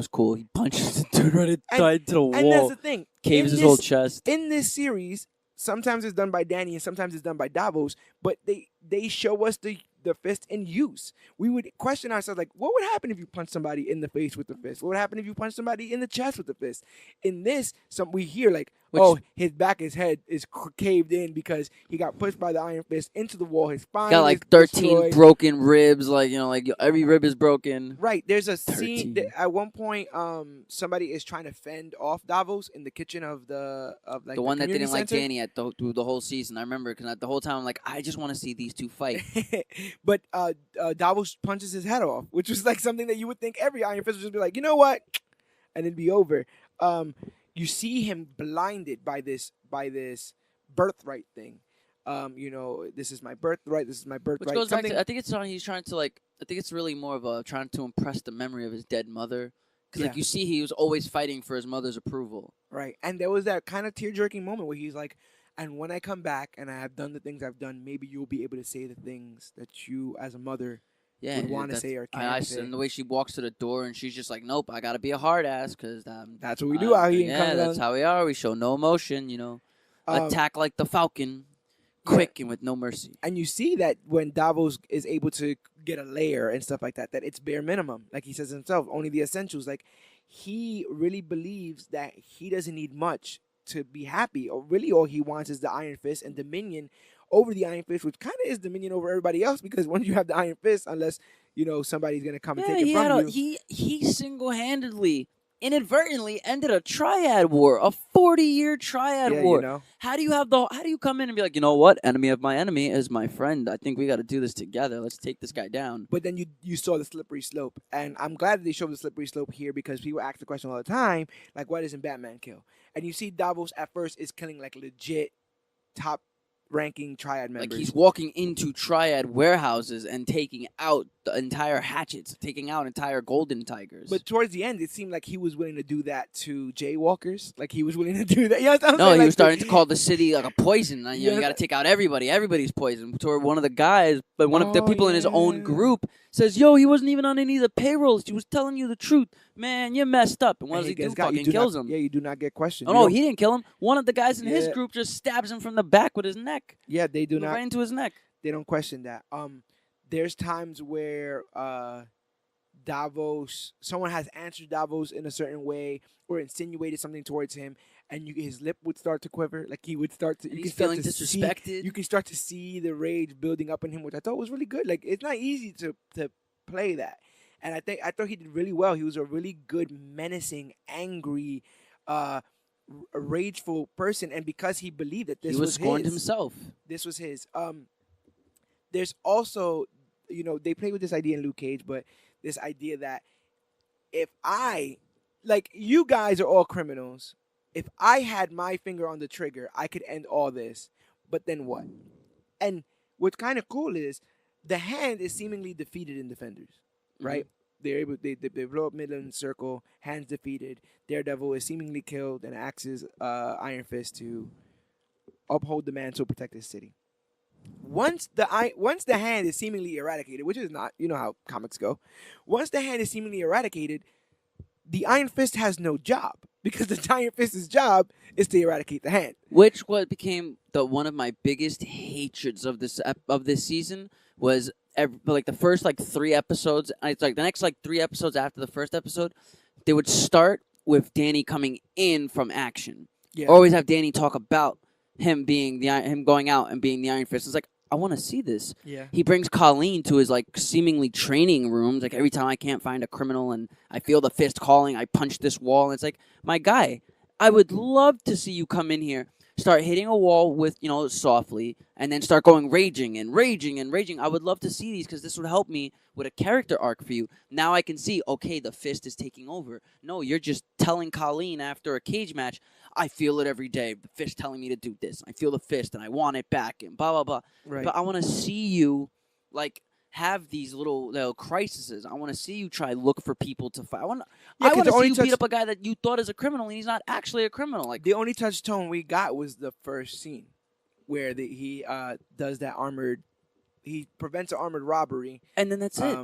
cool. He punches the dude right into the wall. And that's the thing. Caves his whole chest. In this series, sometimes it's done by Danny and sometimes it's done by Davos, but they show us the fist in use. We would question ourselves, like, what would happen if you punch somebody in the face with the fist? What would happen if you punch somebody in the chest with the fist? In this, we hear like, his head is caved in because he got pushed by the Iron Fist into the wall. His spine got like 13 destroyed. Broken ribs, like every rib is broken. Right. There's a scene at one point. Somebody is trying to fend off Davos in the kitchen of the one that didn't like center. Danny through the whole season. I remember because the whole time I'm like, I just want to see these 2 fight. But Davos punches his head off, which was like something that you would think every Iron Fist would just be like, you know what, and it'd be over. you see him blinded by this birthright thing. This is my birthright. This is my birthright. Which goes back to, I think it's something he's trying to like. I think it's really more of a trying to impress the memory of his dead mother. Because like you see, he was always fighting for his mother's approval. Right, and there was that kind of tear-jerking moment where he's like, "And when I come back and I have done the things I've done, maybe you'll be able to say the things that you, as a mother, would want to say or can't say." And the way she walks to the door and she's just like, "Nope, I gotta be a hard ass because that's what we do out here. Yeah, that's how we are. We show no emotion. Attack like the Falcon." Quick and with no mercy. And you see that when Davos is able to get a layer and stuff like that, that it's bare minimum. Like he says himself, only the essentials. Like he really believes that he doesn't need much to be happy. Or really all he wants is the Iron Fist and dominion over the Iron Fist, which kind of is dominion over everybody else because once you have the Iron Fist, unless, somebody's going to come and take it from you. He single-handedly inadvertently ended a triad war, a 40-year triad war. How do you come in and be like, you know what? Enemy of my enemy is my friend. I think we got to do this together. Let's take this guy down. But then you saw the slippery slope, and I'm glad that they showed the slippery slope here because people ask the question all the time, like, why doesn't Batman kill? And you see Davos at first is killing like legit top ranking triad members. Like he's walking into triad warehouses and taking out the entire hatchets, taking out entire golden tigers. But towards the end, it seemed like he was willing to do that to jaywalkers. Like he was willing to do that. He was starting to call the city like a poison. You got to take out everybody. Everybody's poison. Toward one of the guys, but one of the people in his own group says, "Yo, he wasn't even on any of the payrolls. He was telling you the truth. Man, you messed up." And what does he do? Fucking kills him. Yeah, you do not get questioned. Oh, no, he didn't kill him. One of the guys in his group just stabs him from the back with his neck. Yeah, they do not. Right into his neck. They don't question that. There's times where someone has answered Davos in a certain way or insinuated something towards him, and his lip would start to quiver. Like he would start to. He's feeling disrespected. You can start to see the rage building up in him, which I thought was really good. Like it's not easy to play that, and I thought he did really well. He was a really good, menacing, angry, rageful person, and because he believed that this was scorned his, himself. This was his. There's also, they play with this idea in Luke Cage, but this idea that if you guys are all criminals. If I had my finger on the trigger, I could end all this. But then what? And what's kind of cool is the Hand is seemingly defeated in Defenders, right? Mm-hmm. They blow up Midland Circle. Hand's defeated. Daredevil is seemingly killed and axes Iron Fist to uphold the mantle, protect his city. Once the Hand is seemingly eradicated, which is not, how comics go. Once the Hand is seemingly eradicated, the Iron Fist has no job because the Iron Fist's job is to eradicate the Hand. Which what became one of my biggest hatreds of this season was the first 3 episodes. It's like the next 3 episodes after the first episode, they would start with Danny coming in from action. Yeah. Always have Danny talk about him being him going out and being the Iron Fist. It's like, I want to see this. Yeah. He brings Colleen to his seemingly training rooms. Like every time I can't find a criminal and I feel the fist calling, I punch this wall. And it's like, my guy, I would love to see you come in here, start hitting a wall with, softly, and then start going raging and raging and raging. I would love to see these because this would help me with a character arc for you. Now I can see, okay, the fist is taking over. No, you're just telling Colleen after a cage match, I feel it every day. The fist telling me to do this. I feel the fist and I want it back and blah, blah, blah. Right. But I want to see you, have these little crises. I want to see you try look for people to fight. I want to see you beat up a guy that you thought is a criminal and he's not actually a criminal. The only touchstone we got was the first scene where he does that he prevents an armored robbery. And then that's it.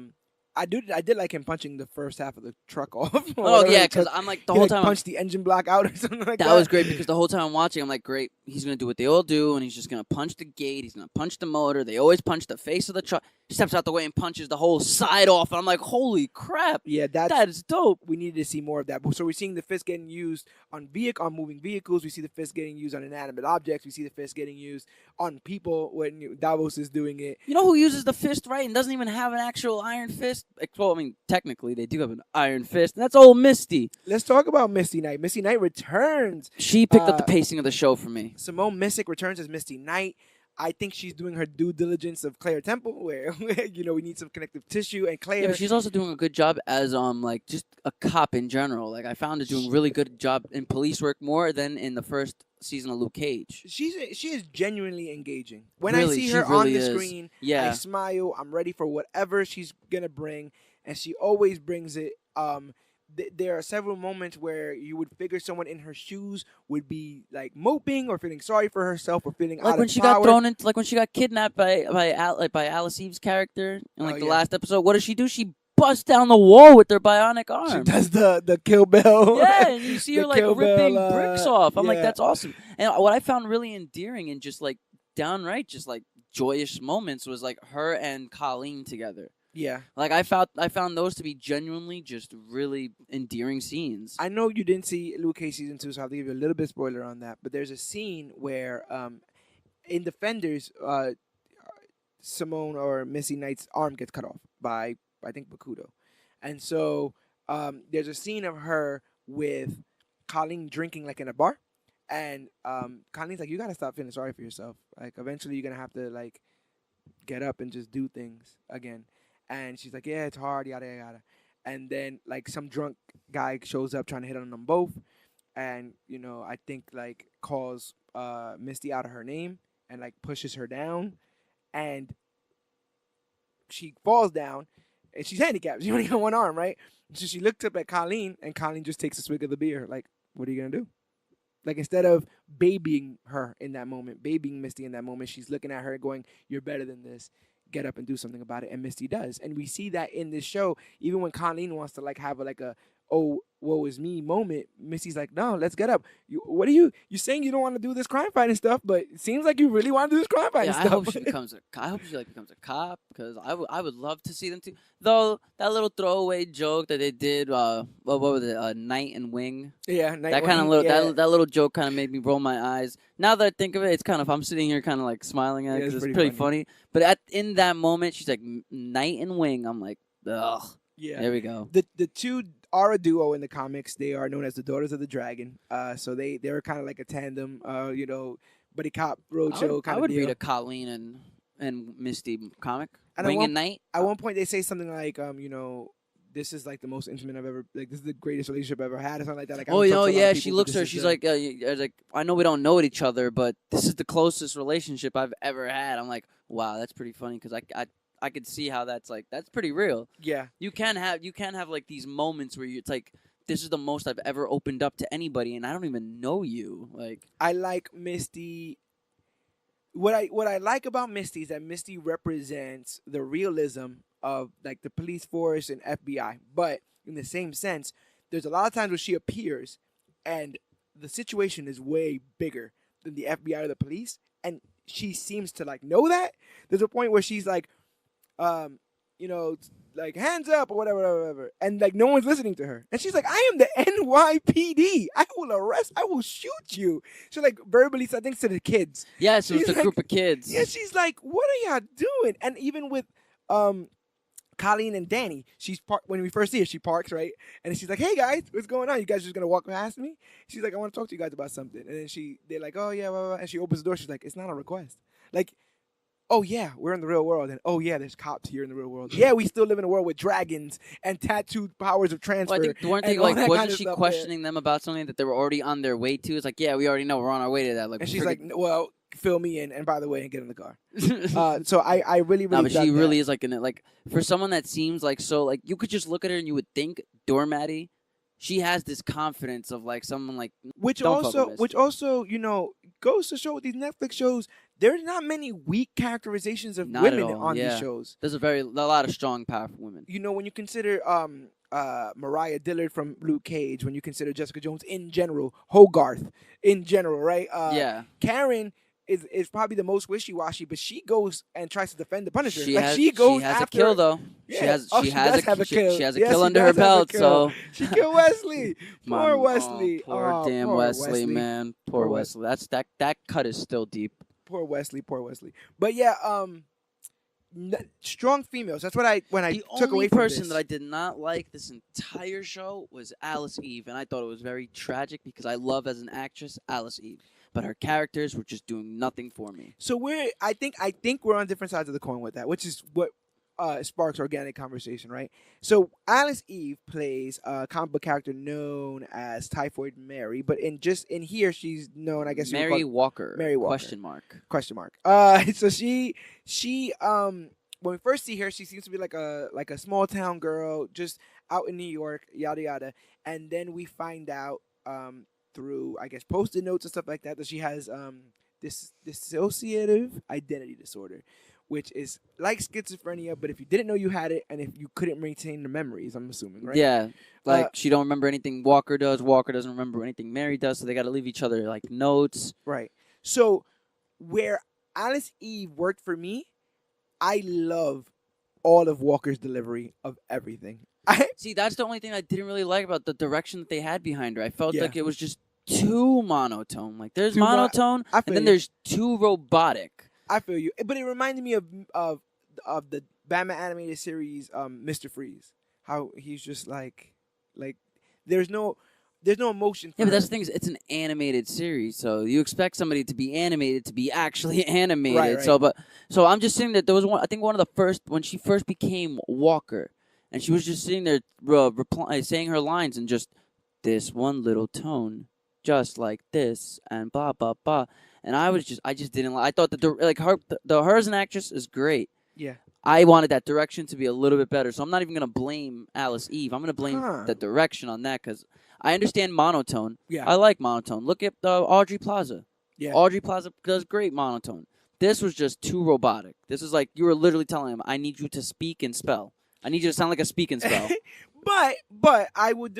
I did like him punching the first half of the truck off. Oh, yeah, because I'm the whole time... punched the engine block out or something like that. That was great because the whole time I'm watching, I'm like, great, he's going to do what they all do, and he's just going to punch the gate, he's going to punch the motor, they always punch the face of the truck, he steps out the way and punches the whole side off, and I'm like, holy crap, yeah, that is dope. We needed to see more of that. So we're seeing the fist getting used on moving vehicles, we see the fist getting used on inanimate objects, we see the fist getting used on people when Davos is doing it. You know who uses the fist right and doesn't even have an actual iron fist? Well, I mean, technically, they do have an iron fist. And that's old Misty. Let's talk about Misty Knight. Misty Knight returns. She picked up the pacing of the show for me. Simone Missick returns as Misty Knight. I think she's doing her due diligence of Claire Temple, where we need some connective tissue, and Yeah, Claire. but she's also doing a good job as like just a cop in general. Like I found her doing really good job in police work more than in the first season of Luke Cage. She is genuinely engaging. When I Really, see she her on really the is. screen, I Yeah. smile. I'm ready for whatever she's gonna bring, and she always brings it. There are several moments where you would figure someone in her shoes would be like moping or feeling sorry for herself or feeling Like out when of she power. got thrown into, like when she got kidnapped by Alice Eve's character in like the yeah. last episode. What does she do? She busts down the wall with her bionic arm. She does the Kill Bill. Yeah, and you see her like Kill ripping Bill, bricks off. I'm like, yeah. that's awesome. And what I found really endearing and just like downright just like joyous moments was like her and Colleen together. Yeah. Like I found those to be genuinely just really endearing scenes. I know you didn't see Luke Cage season 2, so I'll have to give you a little bit of spoiler on that. But there's a scene where in Defenders, Simone or Missy Knight's arm gets cut off by, I think, Bakudo. And so there's a scene of her with Colleen drinking like in a bar. And Colleen's like, you got to stop feeling sorry for yourself. Like, eventually you're going to have to, like, get up and just do things again. And she's like, yeah, it's hard, yada, yada, yada. And then, like, some drunk guy shows up trying to hit on them both. And, I think, like, calls Misty out of her name and, like, pushes her down. And she falls down. And she's handicapped. She only got one arm, right? So she looked up at Colleen, and Colleen just takes a swig of the beer. Like, what are you going to do? Like, instead of babying her in that moment, babying Misty in that moment, she's looking at her going, you're better than this. Get up and do something about it. And Misty does. And we see that in this show, even when Colleen wants to, like, have a oh, woe is me moment, Misty's like, no, let's get up. You saying you don't want to do this crime fighting stuff, but it seems like you really want to do this crime fighting stuff. I hope she becomes a cop, because I would love to see them too. Though that little throwaway joke that they did, what was it, Night and Wing? Yeah, Night that kind of little that little joke kind of made me roll my eyes. Now that I think of it, it's kind of, I'm sitting here kind of like smiling at it because it's pretty funny. But in that moment, she's like, Night and Wing. I'm like, ugh. Yeah. There we go. The two are a duo in the comics. They are known as the Daughters of the Dragon. So they're kind of like a tandem, buddy cop roadshow kind of deal. I would read a Colleen and Misty comic. And Wing and Night. At one point, they say something like, this is like the most intimate I've ever, like, this is the greatest relationship I've ever had, or something like that. Like, yeah. She looks at her. She's like, I know we don't know each other, but this is the closest relationship I've ever had. I'm like, wow, that's pretty funny, because I could see how that's pretty real. Yeah. You can have like these moments where it's like, this is the most I've ever opened up to anybody, and I don't even know you. Like, I like Misty. What I like about Misty is that Misty represents the realism of, like, the police force and FBI. But in the same sense, there's a lot of times where she appears and the situation is way bigger than the FBI or the police, and she seems to, like, know that. There's a point where she's like, like, hands up or whatever, and, like, no one's listening to her. And she's like, I am the NYPD. I will shoot you. She, like, verbally said things to the kids. Yeah, so it's a group of kids. Yeah, she's like, what are y'all doing? And even with Colleen and Danny, when we first see her, she parks, right? And she's like, hey, guys, what's going on? You guys just going to walk past me? She's like, I want to talk to you guys about something. And then they're like, oh, yeah, blah, blah, blah. And she opens the door. She's like, it's not a request. Like, oh, yeah, we're in the real world. And, oh, yeah, there's cops here in the real world. Yeah, we still live in a world with dragons and tattooed powers of transfer. Well, I think, wasn't she questioning them about something that they were already on their way to? It's like, yeah, we already know we're on our way to that. Like, and she's like, well, fill me in, and by the way, and get in the car. So I really, no, but she really that. is like, for someone that seems like so, like, you could just look at her and you would think Doormatty. She has this confidence of, like, someone like, which also goes to show with these Netflix shows, there's not many weak characterizations of women on these shows. There's a lot of strong, powerful women. When you consider Mariah Dillard from Luke Cage, when you consider Jessica Jones in general, Hogarth in general, right? Karen is probably the most wishy-washy, but she goes and tries to defend the Punisher. She has a kill, though. Yeah. She has a kill under her belt, so she killed Wesley. Poor Wesley. Poor Wesley, man. Poor Wesley. That cut is still deep. Poor Wesley. But yeah, strong females. That's what when I took away from this. The only person that I did not like this entire show was Alice Eve, and I thought it was very tragic because I love, as an actress, Alice Eve. but her characters were just doing nothing for me. So I think we're on different sides of the coin with that, which is what sparks organic conversation, right? So Alice Eve plays a comic book character known as Typhoid Mary, but in here she's known, I guess, Mary Walker. Mary Walker. Question mark. So she when we first see her, she seems to be like a small town girl just out in New York, yada yada, and then we find out through, I guess, post-it notes and stuff like that she has this dissociative identity disorder, which is like schizophrenia, but if you didn't know you had it, and if you couldn't maintain the memories, I'm assuming, right? Yeah, like she don't remember anything Walker does. Walker doesn't remember anything Mary does, so they got to leave each other like notes. Right. So where Alice Eve worked for me, I love all of Walker's delivery of everything. See, that's the only thing I didn't really like about the direction that they had behind her. I felt like it was just too monotone. Like there's monotone, and then there's too robotic. I feel you, but it reminded me of the Batman animated series, Mr. Freeze. How he's just like there's no emotion. For but that's the thing, is it's an animated series, so you expect somebody to be animated to be actually animated. Right. So I'm just saying that there was one. I think one of the first, when she first became Walker, and she was just sitting there saying her lines and just this one little tone, just like this, and blah blah blah. And I just didn't like. I thought that her as an actress is great. Yeah. I wanted that direction to be a little bit better, so I'm not even gonna blame Alice Eve. I'm gonna blame the direction on that, because I understand monotone. Yeah. I like monotone. Look at Audrey Plaza. Yeah. Audrey Plaza does great monotone. This was just too robotic. This is like you were literally telling him, I need you to speak and spell. I need you to sound like a speak and spell. But I would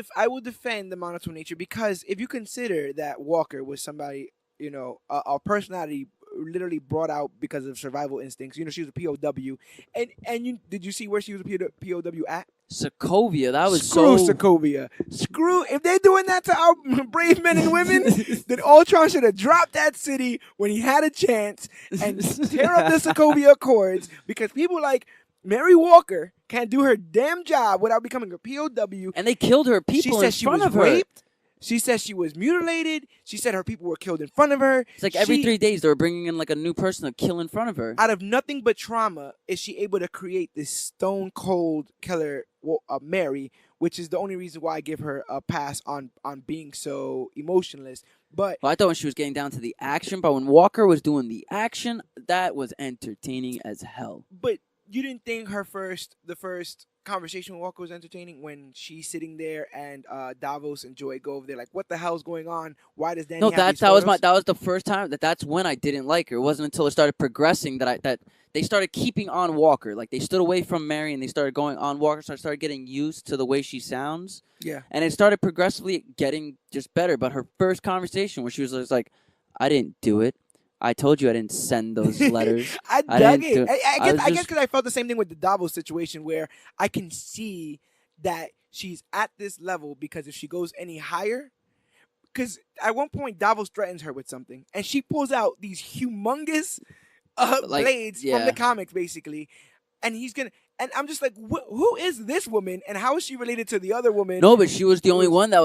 defend the monotone nature, because if you consider that Walker was somebody, a personality literally brought out because of survival instincts. She was a POW, and did you see where she was a POW at? Sokovia. That was Screw Sokovia. If they're doing that to our brave men and women, then Ultron should have dropped that city when he had a chance and tear up the Sokovia Accords, because people like Mary Walker can't do her damn job without becoming a POW. And they killed her people in front of her. Raped. She said she was mutilated. She said her people were killed in front of her. It's like every 3 days they were bringing in like a new person to kill in front of her. Out of nothing but trauma is she able to create this stone cold killer, Mary, which is the only reason why I give her a pass on being so emotionless. But I thought when she was getting down to the action, but when Walker was doing the action, that was entertaining as hell. But you didn't think the first conversation with Walker was entertaining, when she's sitting there and Davos and Joy go over there like, what the hell's going on? Why does Danny have these photos? That was the first time that's when I didn't like her. It wasn't until it started progressing that they started keeping on Walker. Like they stood away from Mary and they started going on Walker, so I started getting used to the way she sounds. Yeah. And it started progressively getting just better. But her first conversation where she was just like, I didn't do it. I told you I didn't send those letters. I dug it. I guess because I felt the same thing with the Davos situation, where I can see that she's at this level, because if she goes any higher, because at one point Davos threatens her with something, and she pulls out these humongous blades from the comics, basically, and he's gonna. And I'm just like, who is this woman, and how is she related to the other woman? No, but she was the only one she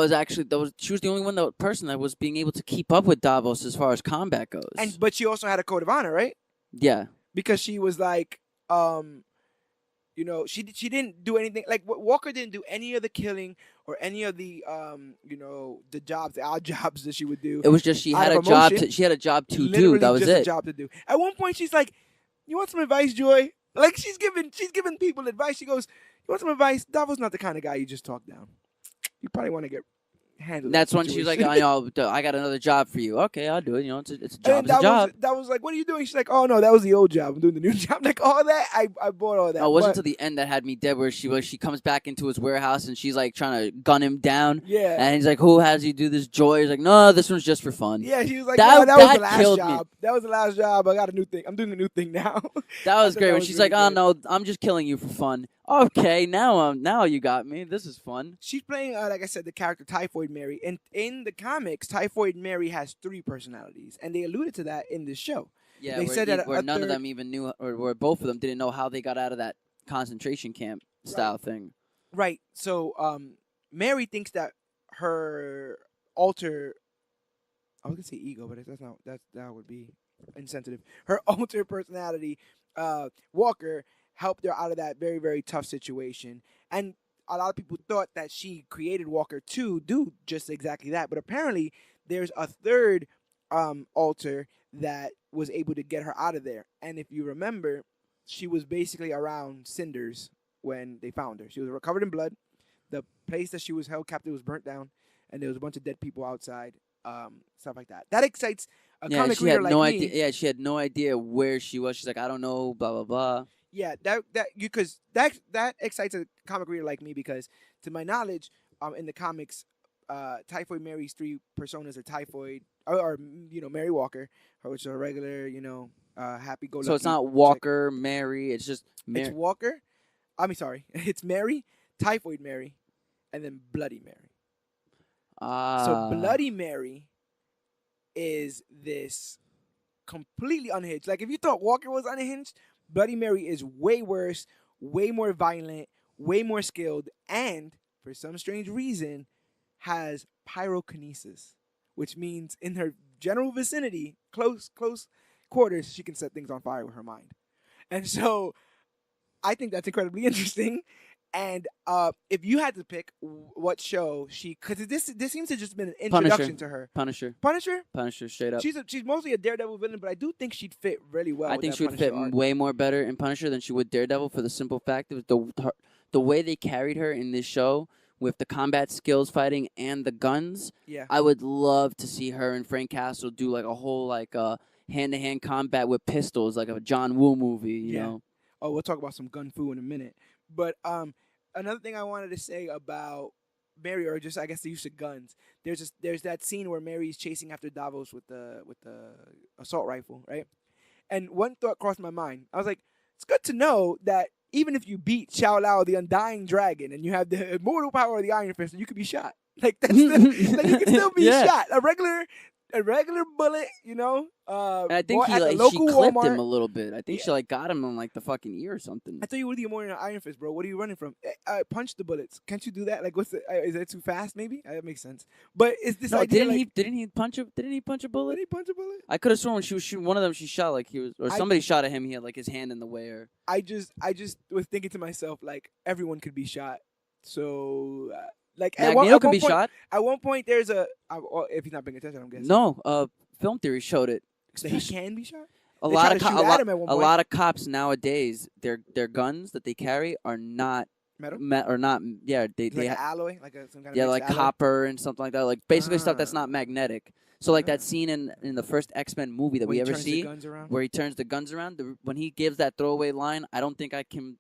was the only person that was being able to keep up with Davos as far as combat goes. But she also had a code of honor, right? Yeah. Because she was like, she didn't do anything. Like Walker didn't do any of the killing or any of the the odd jobs that she would do. It was just she had a job to do. That was just it. A job to do. At one point, she's like, "You want some advice, Joy?" Like she's giving people advice. She goes, "You want some advice?" Davos not the kind of guy you just talk down. You probably want to get handled. That's when she's like, I got another job for you. Okay, I'll do it. It's a job. It's a job. That was like, what are you doing? She's like, oh no, that was the old job. I'm doing the new job. Like all that, I bought all that. Oh, it wasn't until the end that had me dead, where she comes back into his warehouse and she's like trying to gun him down. Yeah. And he's like, who has you do this, Joy? He's like, no, this one's just for fun. Yeah, she was like, that was the last job. Me. That was the last job. I got a new thing. I'm doing a new thing now. That was great. When she's like, oh no, I'm just killing you for fun. Okay, now you got me. This is fun. She's playing, like I said, the character Typhoid Mary. And in the comics, Typhoid Mary has 3 personalities. And they alluded to that in this show. Yeah, they said that where none of them even knew, or where both of them didn't know how they got out of that concentration camp style thing. Right. So Mary thinks that her alter I was gonna say ego, but that's not that would be insensitive. Her alter personality, Walker, helped her out of that very very tough situation, and a lot of people thought that she created Walker to do just exactly that. But apparently, there's a third alter that was able to get her out of there. And if you remember, she was basically around cinders when they found her. She was covered in blood. The place that she was held captive was burnt down, and there was a bunch of dead people outside. Stuff like that. That excites a Yeah, comic she reader had like no me. idea. Yeah, she had no idea where she was. She's like, I don't know, blah blah blah. Yeah, because that excites a comic reader like me because, to my knowledge, in the comics, Typhoid Mary's three personas are Typhoid or Mary Walker, which is a regular happy-go-lucky So it's not chick. Walker, Mary. It's just It's Mary. Walker. I mean, sorry, it's Mary, Typhoid Mary, and then Bloody Mary. So Ah. Bloody Mary is this completely unhinged. Like if you thought Walker was unhinged, Bloody Mary is way worse, way more violent, way more skilled, and for some strange reason has pyrokinesis, which means in her general vicinity, close quarters, she can set things on fire with her mind. And so I think that's incredibly interesting. And if you had to pick what show because this seems to just been an Punisher. introduction to her. Punisher. Punisher. Punisher. Straight up. She's mostly a Daredevil villain, but I do think she'd fit really well. I with think that she would Punisher fit arc. way more better in Punisher than she would Daredevil for the simple fact of the way they carried her in this show with the combat skills fighting and the guns. Yeah. I would love to see her and Frank Castle do like a whole hand-to-hand combat with pistols, like a John Woo movie, you know. Oh, we'll talk about some gun fu in a minute. But another thing I wanted to say about Mary, or just I guess the use of guns. There's that scene where Mary's chasing after Davos with the assault rifle, right? And one thought crossed my mind. I was like, it's good to know that even if you beat Xiao Lao, the Undying Dragon, and you have the immortal power of the Iron Fist, you could be shot. Like that's like you can still be shot. A regular bullet, And I think at the she local clipped Walmart. him a little bit. I think she got him on like the fucking ear or something. I tell you, what are you more in an Iron Fist, bro? What are you running from? Punch the bullets. Can't you do that? Like, is that too fast? Maybe that makes sense. But is this No, idea? didn't he punch a bullet? Did he punch a bullet? I could have sworn when she was shooting one of them, she shot like he was, or somebody shot at him. He had like his hand in the way, or I just was thinking to myself, like everyone could be shot. So, Magneto could be shot. At one point, there's if he's not paying attention, I'm guessing. No, film theory showed it. That he can be shot. A lot of cops nowadays, their guns that they carry are not metal or not. Yeah, they like have alloy, like some kind of like alloy? copper and something like that. Like basically stuff that's not magnetic. So like that scene in the first X-Men movie that we ever see, where he turns the guns around, when he gives that throwaway line, I don't think I can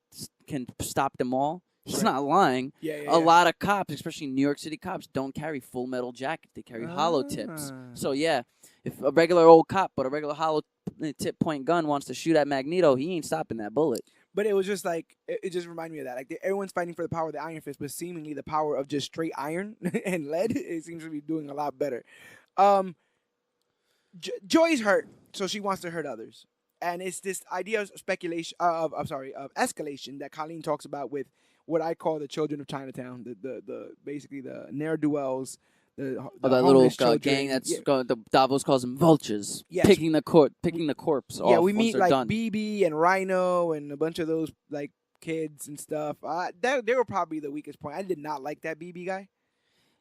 stop them all. He's not lying. A lot of cops, especially New York City cops, don't carry full metal jackets. They carry hollow tips. So yeah, if a regular old cop but a regular hollow tip point gun wants to shoot at Magneto, he ain't stopping that bullet. But it was just like it just reminded me of that. Like everyone's fighting for the power of the Iron Fist, but seemingly the power of just straight iron and lead, it seems to be doing a lot better. Joy's hurt, so she wants to hurt others, and it's this idea of speculation of escalation that Colleen talks about with what I call the children of Chinatown, the basically the ne'er do wells. The that little gang that's the Davos calls them vultures, picking the corpse off. Yeah, we meet like done. BB and Rhino and a bunch of those like kids and stuff. They were probably the weakest point. I did not like that BB guy.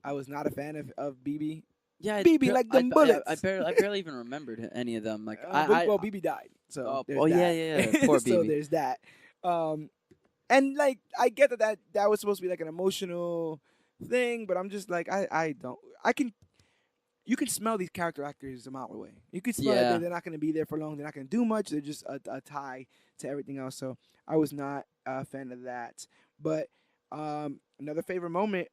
I was not a fan of BB. Yeah, BB like them bullets. I barely even remembered any of them. Like BB died. So yeah, poor BB. So there's that. And like I get that was supposed to be like an emotional thing, but I'm just like you can smell these character actors a mile away. You can smell that they're not going to be there for long. They're not going to do much. They're just a tie to everything else. So I was not a fan of that. But another favorite moment,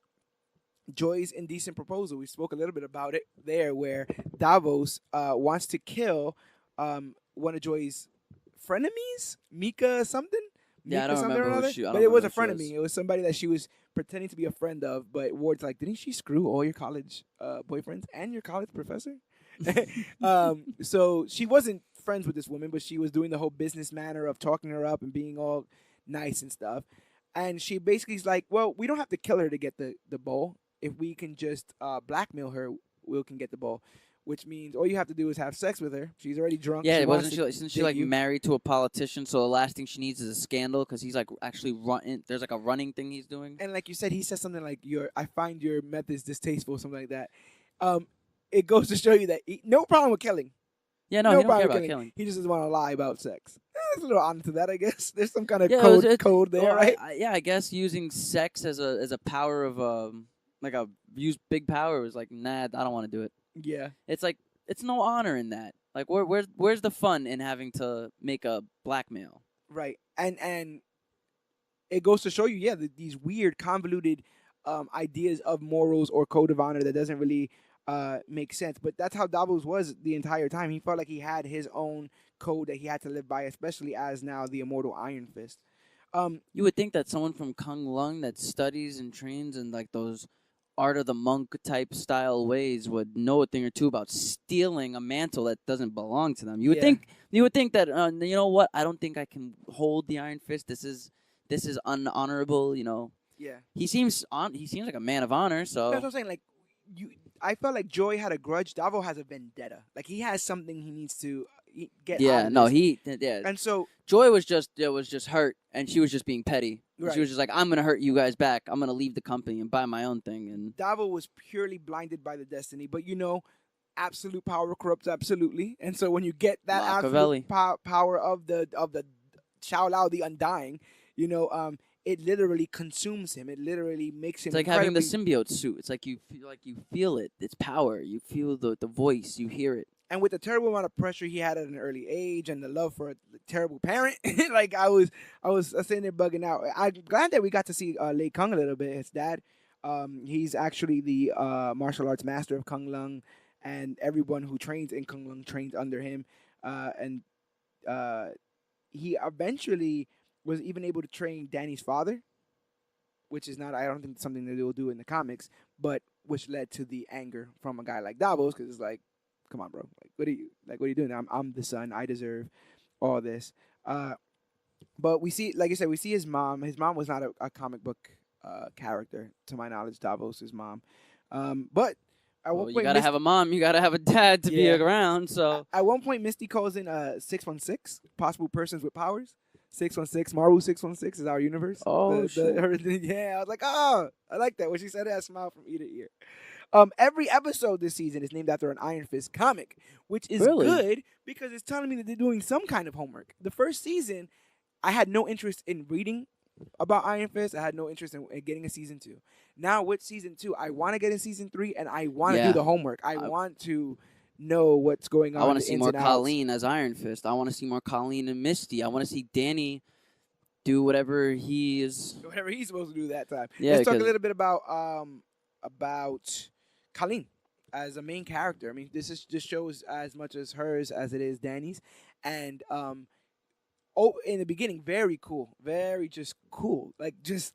Joy's indecent proposal. We spoke a little bit about it there, where Davos wants to kill one of Joy's frenemies, Mika something. Yeah, I don't remember who she. But it was a frenemy. It was somebody that she was pretending to be a friend of. But Ward's like, didn't she screw all your college boyfriends and your college professor? So she wasn't friends with this woman, but she was doing the whole business manner of talking her up and being all nice and stuff. And she basically is like, well, we don't have to kill her to get the bowl. If we can just blackmail her, we can get the bowl. which means all you have to do is have sex with her. She's already drunk. Yeah, she wasn't wants she? to Isn't she date like you. married to a politician? So the last thing she needs is a scandal because he's like actually running. There's like a running thing he's doing. And like you said, he says something like, I find your methods distasteful," something like that. It goes to show you that no problem with killing. Yeah, no, No he don't care problem with about killing. killing. He just doesn't want to lie about sex. There's a little honor to that, I guess. There's some kind of Yeah, code there, well, right? I guess using sex as a power of like a use big power was like, nah, I don't want to do it. Yeah. It's like it's no honor in that. Like where's the fun in having to make a blackmail? Right. And it goes to show you, yeah, these weird, convoluted ideas of morals or code of honor that doesn't really make sense. But that's how Davos was the entire time. He felt like he had his own code that he had to live by, especially as now the immortal Iron Fist. You would think that someone from Kung Lung that studies and trains in like those art of the monk type style ways would know a thing or two about stealing a mantle that doesn't belong to them. You would think that you know what? I don't think I can hold the Iron Fist. This is unhonorable. You know. Yeah. He seems like a man of honor. So That's what I'm saying. Like I felt like Joy had a grudge. Davos has a vendetta. Like he has something he needs to get. Yeah. Out of No. this. Yeah. And so Joy was just hurt, and she was just being petty. Right. She was just like, I'm gonna hurt you guys back. I'm gonna leave the company and buy my own thing. And Davos was purely blinded by the destiny. But absolute power corrupts absolutely. And so when you get that absolute power of the Shao Lao, the Undying, it literally consumes him. It literally makes him. It's like having the symbiote suit. It's like you feel it. It's power. You feel the voice. You hear it. And with the terrible amount of pressure he had at an early age, and the love for a terrible parent, like I was sitting there bugging out. I'm glad that we got to see Lei Kung a little bit. His dad, he's actually the martial arts master of Kung Lung, and everyone who trains in Kung Lung trains under him. And he eventually was even able to train Danny's father, which is not, I don't think, something that they will do in the comics, but which led to the anger from a guy like Davos, because it's like, come on, bro, what are you doing? I'm the son. I deserve all this. But we see, like I said, we see his mom. His mom was not a comic book character, to my knowledge. Davos' mom, but. You gotta have a mom. You gotta have a dad to be around. So at one point, Misty calls in 616 possible persons with powers. 616, Maru 616 is our universe. Oh, shit. Yeah, I was like, oh, I like that. When she said that, I smiled from ear to ear. Every episode this season is named after an Iron Fist comic, which is good because it's telling me that they're doing some kind of homework. The first season, I had no interest in reading about Iron Fist. I had no interest in getting a season 2. Now with season 2, I want to get in season 3, and I want to do the homework. I want to know what's going on. I want to see more Colleen as Iron Fist. I want to see more Colleen and Misty. I want to see Danny do whatever he's supposed to do that time. Yeah, let's talk a little bit about Colleen as a main character. I mean, this shows as much as hers as it is Danny's, and in the beginning, very cool, very just cool, like just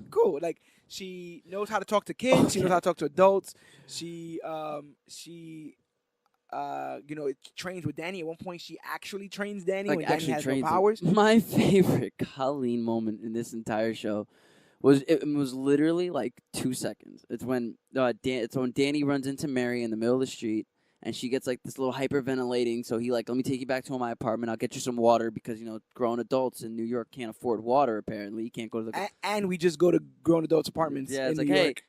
cool. Like she knows how to talk to kids. She knows how to talk to adults. She trains with Danny. At one point, she actually trains Danny when Danny has no powers. My favorite Colleen moment in this entire show was literally like 2 seconds. It's when Danny runs into Mary in the middle of the street, and she gets like this little hyperventilating. So he like, let me take you back to my apartment. I'll get you some water because grown adults in New York can't afford water. Apparently, you can't go to the and we just go to grown adults' apartments. Yeah, it's in like, New York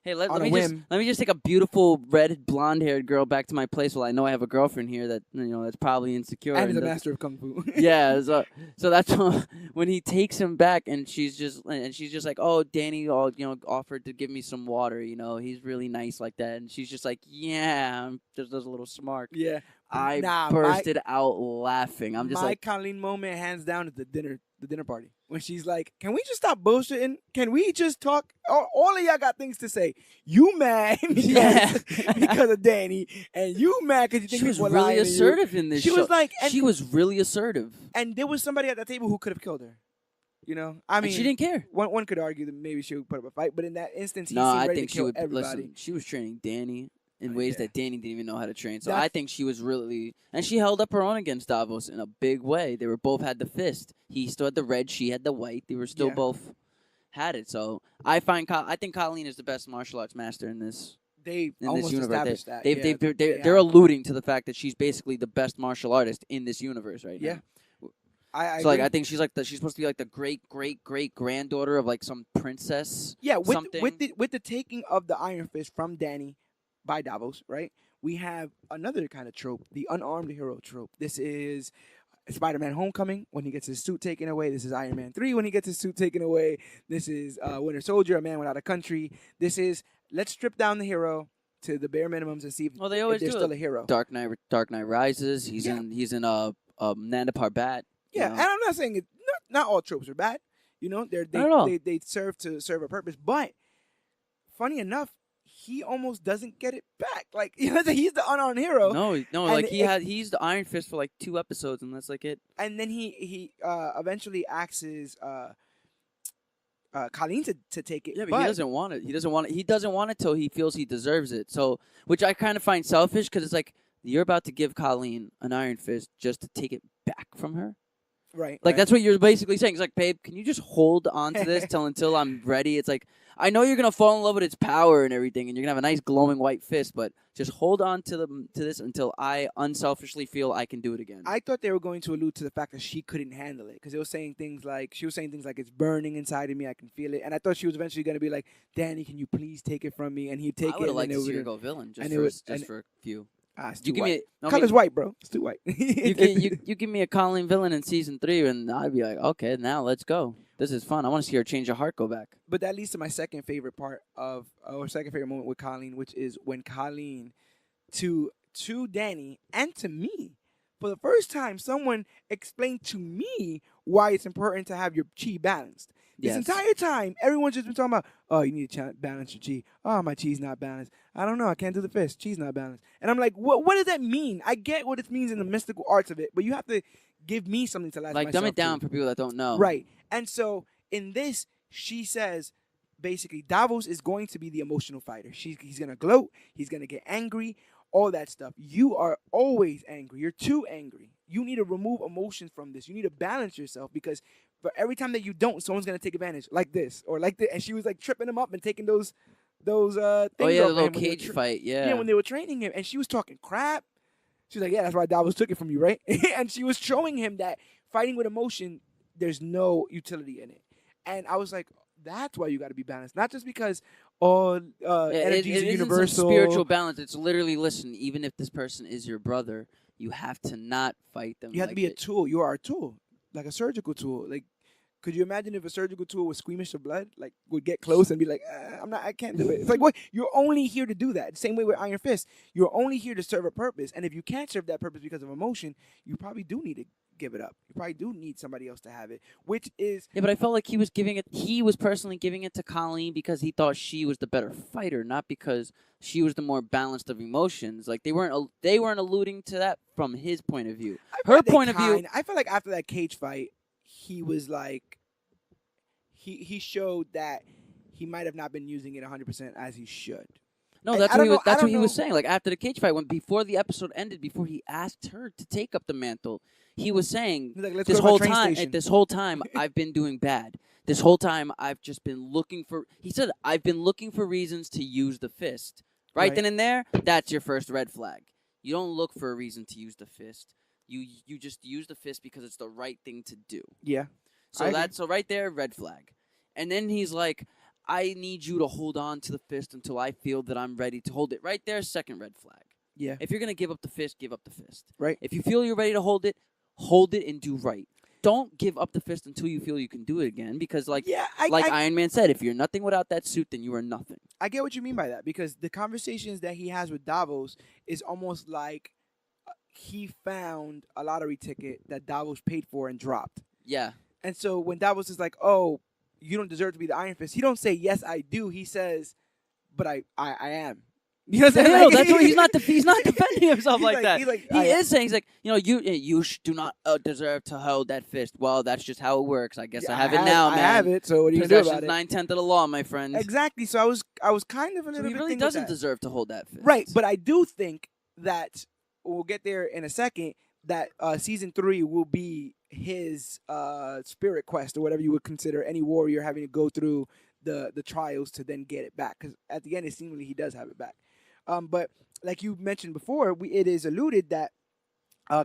let me just take a beautiful red blonde haired girl back to my place. Well, I know I have a girlfriend here that that's probably insecure and is a master of kung fu. Yeah, so that's when he takes him back, and she's just like, oh, Danny, offered to give me some water. He's really nice like that, and she's just like, yeah, just does a little smirk. Yeah, I bursted out laughing. I'm just my like, Colleen moment, hands down, is the dinner party when she's like, "Can we just stop bullshitting? Can we just talk? All of y'all got things to say. You mad because of Danny, and you mad because you think she was people really lying to assertive you." in this She show. was like, she was really assertive, and there was somebody at the table who could have killed her. I mean, and she didn't care. One could argue that maybe she would put up a fight, but in that instance, he seemed I ready think to kill she would. everybody. Listen, she was training Danny in ways that Danny didn't even know how to train. So That's, I think she was really, and she held up her own against Davos in a big way. They were both had the fist. He still had the red, she had the white. They were still both had it. So I think Colleen is the best martial arts master in this They in almost this universe. established that. They're alluding to the fact that she's basically the best martial artist in this universe right now. I So like agree. I think she's supposed to be like the great granddaughter of like some princess. Yeah, something. with the taking of the Iron Fist from Danny by Davos, right? We have another kind of trope, the unarmed hero trope. This is Spider-Man: Homecoming when he gets his suit taken away. This is Iron Man 3 when he gets his suit taken away. This is Winter Soldier, a man without a country. This is let's strip down the hero to the bare minimums and see if, They always there's do still a hero. Dark Knight Rises. He's in Nanda Parbat. Yeah, and I'm not saying not all tropes are bad. Not at all. They serve a purpose, but funny enough, he almost doesn't get it back. Like he's the unarmed hero. No, like he's the Iron Fist for like 2 episodes, and that's like it. And then he eventually asks Colleen to take it. Yeah, but he doesn't want it. He doesn't want it till he feels he deserves it. So, which I kind of find selfish because it's like you're about to give Colleen an Iron Fist just to take it back from her. Right. Like that's what you're basically saying. It's like, babe, can you just hold on to this until I'm ready? It's like I know you're gonna fall in love with its power and everything, and you're gonna have a nice glowing white fist, but just hold on to this until I unselfishly feel I can do it again. I thought they were going to allude to the fact that she couldn't handle it because she was saying things like it's burning inside of me, I can feel it, and I thought she was eventually gonna be like, Danny, can you please take it from me? And he'd take it. I would have liked to see her go villain just for a few. It's too white. Color's white, bro. It's too white. you give me a Colleen villain in season 3, and I'd be like, okay, now let's go. This is fun. I want to see her change her heart go back. But that leads to my second favorite moment with Colleen, which is when Colleen, to Danny and to me, for the first time, someone explained to me why it's important to have your chi balanced. This entire time, everyone's just been talking about, oh, you need to balance your chi. Oh, my chi's not balanced. I don't know. I can't do the fist. Chi's not balanced. And I'm like, what does that mean? I get what it means in the mystical arts of it, but you have to give me something to latch myself to. Dumb it down for people that don't know. Right. And so in this, she says, basically, Davos is going to be the emotional fighter. He's going to gloat. He's going to get angry. All that stuff. You are always angry. You're too angry. You need to remove emotions from this. You need to balance yourself because for every time that you don't, someone's gonna take advantage, like this or like this. And she was like tripping him up and taking those things. Oh yeah, the little cage fight. Yeah, when they were training him, and she was talking crap. She was like, "Yeah, that's why Davos took it from you, right?" And she was showing him that fighting with emotion, there's no utility in it. And I was like, that's why you got to be balanced, not just because energy is universal. Spiritual balance. It's literally, listen, even if this person is your brother, you have to not fight them. You have to be a tool. You are a tool, like a surgical tool. Like, could you imagine if a surgical tool was squeamish of blood, like would get close and be like, I can't do it. It's like, what? You're only here to do that. Same way with Iron Fist. You're only here to serve a purpose. And if you can't serve that purpose because of emotion, you probably do need to give it up. You probably do need somebody else to have it, which is... Yeah, but I felt like he was personally giving it to Colleen because he thought she was the better fighter, not because she was the more balanced of emotions. Like, they weren't alluding to that from his point of view. Her point of view... I feel like after that cage fight, he was like... He showed that he might have not been using it 100% as he should. No, that's what he was saying. Like, after the cage fight, before the episode ended, before he asked her to take up the mantle, he was saying, like, this whole time, I've been doing bad. This whole time, I've just been looking for... He said, I've been looking for reasons to use the fist. Right then and there, that's your first red flag. You don't look for a reason to use the fist. You just use the fist because it's the right thing to do. Yeah. So right there, red flag. And then he's like, I need you to hold on to the fist until I feel that I'm ready to hold it. Right there, second red flag. Yeah. If you're going to give up the fist, give up the fist. Right. If you feel you're ready to hold it and do right. Don't give up the fist until you feel you can do it again because Iron Man said, if you're nothing without that suit, then you are nothing. I get what you mean by that because the conversations that he has with Davos is almost like he found a lottery ticket that Davos paid for and dropped. Yeah. And so when Davos is like, oh, you don't deserve to be the Iron Fist, he don't say, yes, I do. He says, but I am. You know what I'm saying? That's what he's not defending himself like that. He's like, you do not deserve to hold that fist. Well, that's just how it works. I guess I have it now, man. I have it, so what do you do about it? 9/10 of the law, my friend. Exactly. So I was kind of a little bit. He really doesn't deserve to hold that fist. Right, but I do think that we'll get there in a second. That season 3 will be his spirit quest or whatever you would consider any warrior having to go through the trials to then get it back. Because at the end, it seemingly he does have it back. But like you mentioned before, it is alluded that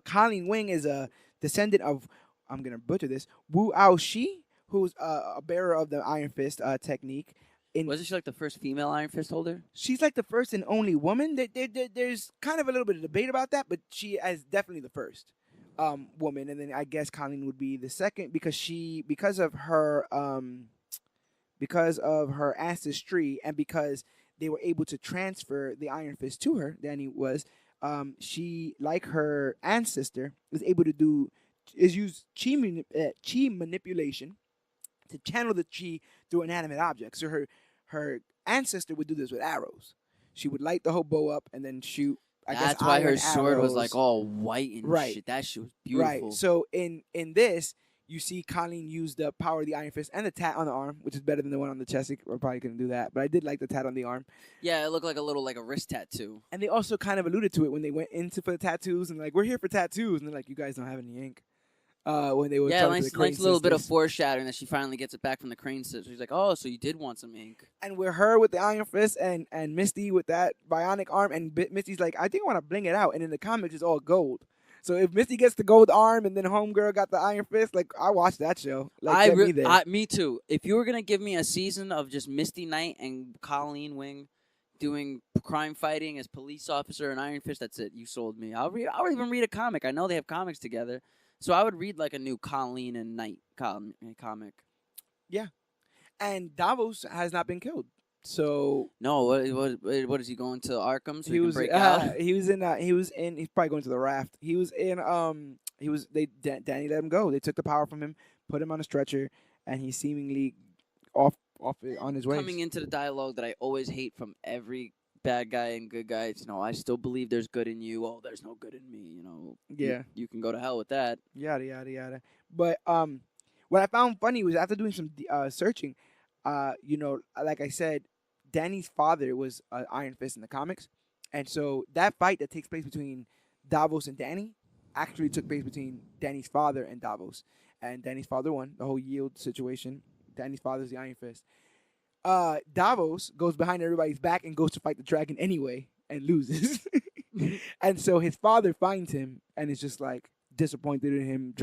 Colleen Wing is a descendant of, I'm gonna butcher this, Wu Ao Shi, who's a bearer of the Iron Fist technique. In Wasn't she like the first female Iron Fist holder? She's like the first and only woman. There's kind of a little bit of debate about that, but she is definitely the first woman. And then I guess Colleen would be the second because of her ancestry and because they were able to transfer the Iron Fist to her. Danny was. She, like her ancestor, was able to use chi manipulation to channel the chi through inanimate objects. So her ancestor would do this with arrows. She would light the whole bow up and then shoot. That's why her sword was like arrows. all white and Right. shit. That shit was beautiful. Right. So in this, you see Colleen use the power of the Iron Fist and the tat on the arm, which is better than the one on the chest. I probably couldn't do that, but I did like the tat on the arm. Yeah, it looked like a little like a wrist tattoo. And they also kind of alluded to it when they went into for the tattoos and like, we're here for tattoos, and they're like, you guys don't have any ink. When they were nice little bit of foreshadowing that she finally gets it back from the Crane sisters. She's like, oh, so you did want some ink. And with her with the Iron Fist and Misty with that bionic arm, and Misty's like, I think I want to bling it out. And in the comics, it's all gold. So if Misty gets the gold arm and then Homegirl got the Iron Fist, like, I watched that show. Like, me too. If you were gonna give me a season of just Misty Knight and Colleen Wing doing crime fighting as police officer and Iron Fist, that's it. You sold me. I'll even read a comic. I know they have comics together. So I would read like a new Colleen and Knight comic. Yeah. And Davos has not been killed. So no, what is he going to Arkham so he can break out? He's probably going to the raft. Danny let him go. They took the power from him, put him on a stretcher, and he's seemingly off on his way. Coming into the dialogue that I always hate from every bad guy and good guy, I still believe there's good in you. Oh, there's no good in me. Yeah, you can go to hell with that. Yada yada yada. But what I found funny was after doing some searching, like I said, Danny's father was Iron Fist in the comics, and so that fight that takes place between Davos and Danny actually took place between Danny's father and Davos, and Danny's father won the whole yield situation. Danny's father's the Iron Fist. Davos goes behind everybody's back and goes to fight the dragon anyway and loses. And so his father finds him and is just like disappointed in him,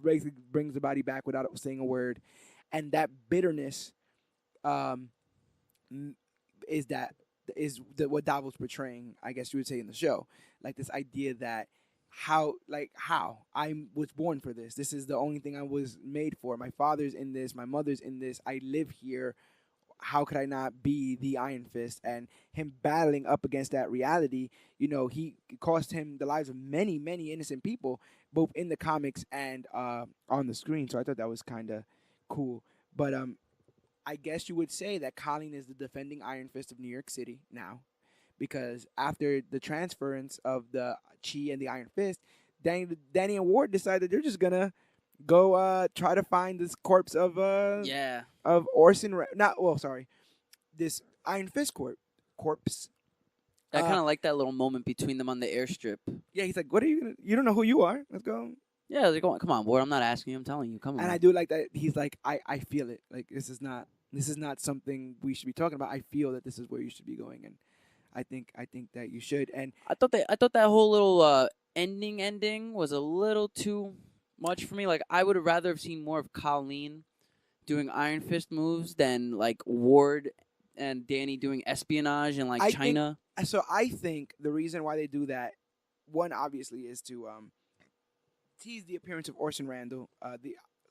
basically brings the body back without saying a word. And that bitterness is what Davos portraying, I guess you would say, in the show. Like this idea that how I was born for this. This is the only thing I was made for. My father's in this, my mother's in this. I live here. How could I not be the Iron Fist? And him battling up against that reality, he cost him the lives of many, many innocent people, both in the comics and on the screen. So I thought that was kind of cool. But I guess you would say that Colleen is the defending Iron Fist of New York City now, because after the transference of the Chi and the Iron Fist, Danny and Ward decided they're just gonna go try to find this corpse of Orson. This Iron Fist corpse. I kind of like that little moment between them on the airstrip. Yeah, he's like, "What are you gonna? You don't know who you are. Let's go." Yeah, they're going. Come on, Ward. I'm not asking you. I'm telling you. Come on. And I do like that. He's like, I feel it. Like this is not something we should be talking about. I feel that this is where you should be going, and I think that you should. And I thought that whole little ending was a little too much for me. Like I would have rather have seen more of Colleen doing Iron Fist moves than like Ward and Danny doing espionage in like China. So I think the reason why they do that, one obviously is to tease the appearance of Orson Randall,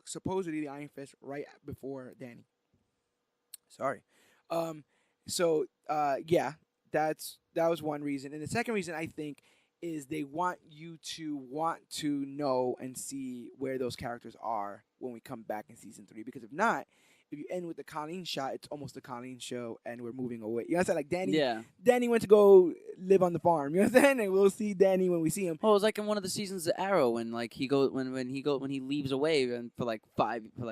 supposedly the Iron Fist, right before Danny. Sorry. That was one reason, and the second reason I think is they want you to know and see where those characters are when we come back in season 3. Because if not, if you end with the Colleen shot, it's almost a Colleen show, and we're moving away. You know what I'm saying? Like Danny. Yeah. Danny went to go live on the farm. You know what I'm saying? And we'll see Danny when we see him. Oh, it was like in one of the seasons of Arrow when like when he leaves away and for like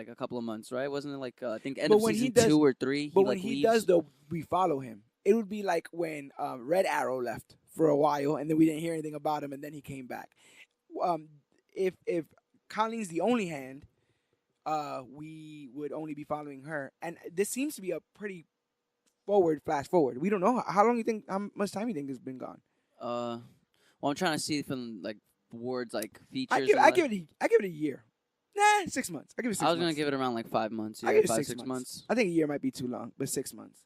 a couple of months, right? Wasn't it like I think end of season 2 or 3? But when he does though, we follow him. It would be like when Red Arrow left for a while, and then we didn't hear anything about him, and then he came back. If Colleen's the only hand, we would only be following her, and this seems to be a pretty flash forward. We don't know how long you think, how much time you think has been gone. Well, I'm trying to see from like Ward's like I features. give And I give it a year. Nah, 6 months. I give it 6 I months. was gonna give it around like 5 months. I Yeah, give it 5 6 6 months. I think a year might be too long, but 6 months.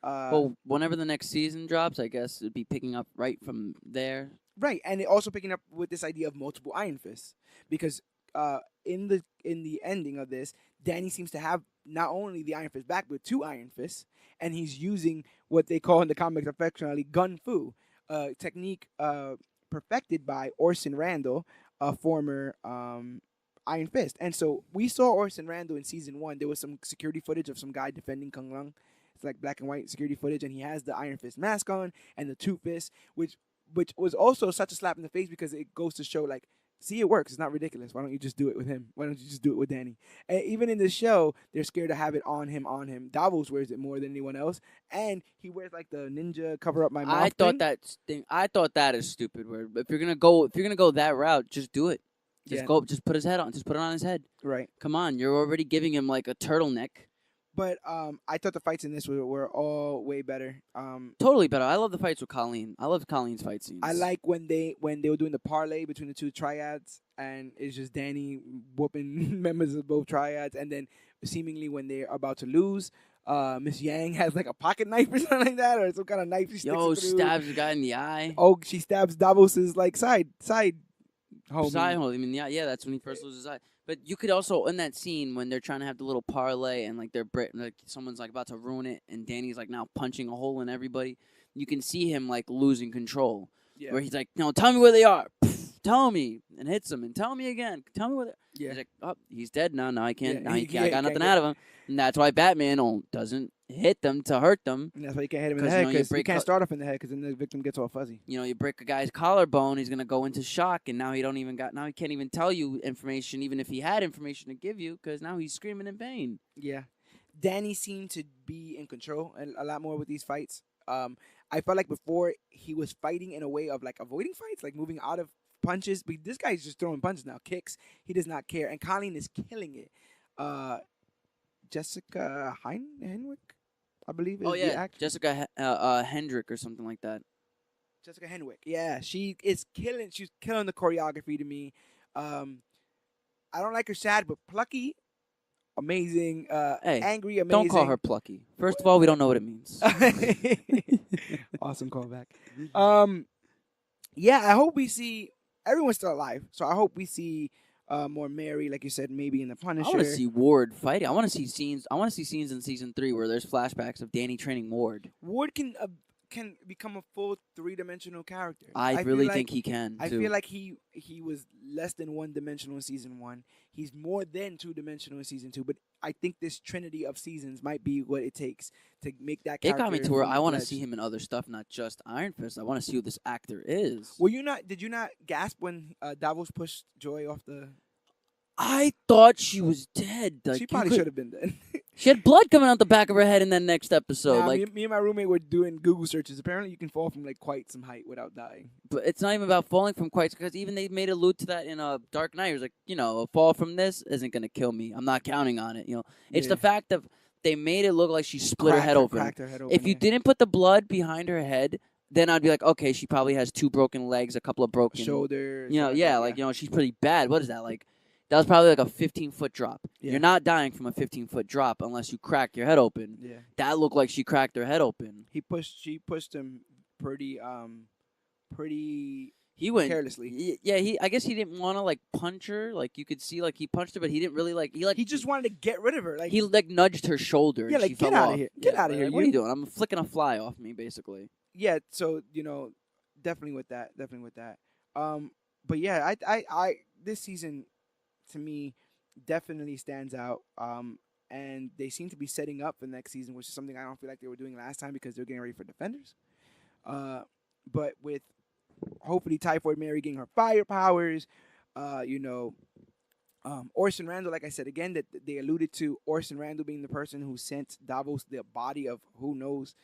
Well, whenever the next season drops, I guess it'd be picking up right from there. Right, and it also picking up with this idea of multiple Iron Fists, because in the ending of this, Danny seems to have not only the Iron Fist back, but 2 Iron Fists, and he's using what they call in the comics affectionately Gun Fu, technique perfected by Orson Randall, a former Iron Fist. And so we saw Orson Randall in season 1. There was some security footage of some guy defending Kung Lung. It's like black and white security footage, and he has the Iron Fist mask on and the 2 fists, which was also such a slap in the face, because it goes to show, like, see, it works. It's not ridiculous. Why don't you just do it with him? Why don't you just do it with Danny? And even in the show, they're scared to have it on him. Davos wears it more than anyone else, and he wears like the ninja cover up my mouth. I thought that is stupid. Where if you're gonna go that route, just do it. Just put his head on. Just put it on his head. Right. Come on, you're already giving him like a turtleneck. But I thought the fights in this were all way better. Totally better. I love the fights with Colleen. I love Colleen's fight scenes. I like when they were doing the parlay between the 2 triads, and it's just Danny whooping members of both triads, and then seemingly when they're about to lose, Miss Yang has like a pocket knife or something like that, or some kind of knife she sticks through. Stabs the guy in the eye. Oh, she stabs Davos's like side homie. Side homie. I mean, yeah, that's when he first loses his eye. But you could also, in that scene when they're trying to have the little parlay and like like someone's like about to ruin it, and Danny's like now punching a hole in everybody, you can see him like losing control. Yeah. Where he's like, no, tell me where they are. Tell me, and hits him, and tell me again. Tell me where they are. Yeah. He's like, oh, he's dead now. Now I can't. Yeah, I got nothing out of him. And that's why Batman doesn't hit them to hurt them. And that's why you can't hit him in the head, because you can't start off in the head, because then the victim gets all fuzzy. You break a guy's collarbone, he's gonna go into shock, and now he can't even tell you information, even if he had information to give you, because now he's screaming in pain. Yeah, Danny seemed to be in control a lot more with these fights. I felt like before he was fighting in a way of like avoiding fights, like moving out of punches, but this guy's just throwing punches now, kicks. He does not care, and Colleen is killing it. Jessica Henwick, I believe is the actor. Jessica Hendrick or something like that. Jessica Henwick, yeah, she is killing. She's killing the choreography to me. I don't like her sad, but plucky, amazing. Hey, angry, amazing. Don't call her plucky. First of all, we don't know what it means. Awesome callback. Yeah, I hope we see. Everyone's still alive, so I hope we see more Mary, like you said, maybe in the Punisher. I want to see Ward fighting. I want to see scenes. I want to see scenes in season 3 where there's flashbacks of Danny training Ward. Ward can become a full 3-dimensional character. I really think he can. I feel like he was less than 1-dimensional in season 1. He's more than 2-dimensional in season 2. But I think this trinity of seasons might be what it takes to make that character. It got me to where I want to see him in other stuff, not just Iron Fist. I want to see who this actor is. Did you not gasp when Davos pushed Joy off the? I thought she was dead. Like, she probably should have been dead. She had blood coming out the back of her head in that next episode. Nah, me and my roommate were doing Google searches. Apparently, you can fall from like quite some height without dying. But it's not even about falling from quite, because even they made allude to that in Dark Knight. It was like, a fall from this isn't gonna kill me. I'm not counting on it. It's the fact that they made it look like she split her head open. Cracked her head open. If you didn't put the blood behind her head, then I'd be like, okay, she probably has 2 broken legs, a couple of broken shoulders. She's pretty bad. What is that like? That was probably like a 15-foot drop. Yeah. You're not dying from a 15-foot drop unless you crack your head open. Yeah. That looked like she cracked her head open. She pushed him pretty he went carelessly. I guess he didn't want to like punch her. Like you could see like he punched her, but he didn't really he just wanted to get rid of her. Like he like nudged her shoulder. Yeah, and like she get fell out off. of here. Get out of here. What are you doing? I'm flicking a fly off me basically. Yeah, so definitely with that. But yeah, I this season to me definitely stands out. And they seem to be setting up for next season, which is something I don't feel like they were doing last time, because they're getting ready for Defenders. But with hopefully Typhoid Mary getting her fire powers, Orson Randall, like I said again, that they alluded to Orson Randall being the person who sent Davos the body of who knows.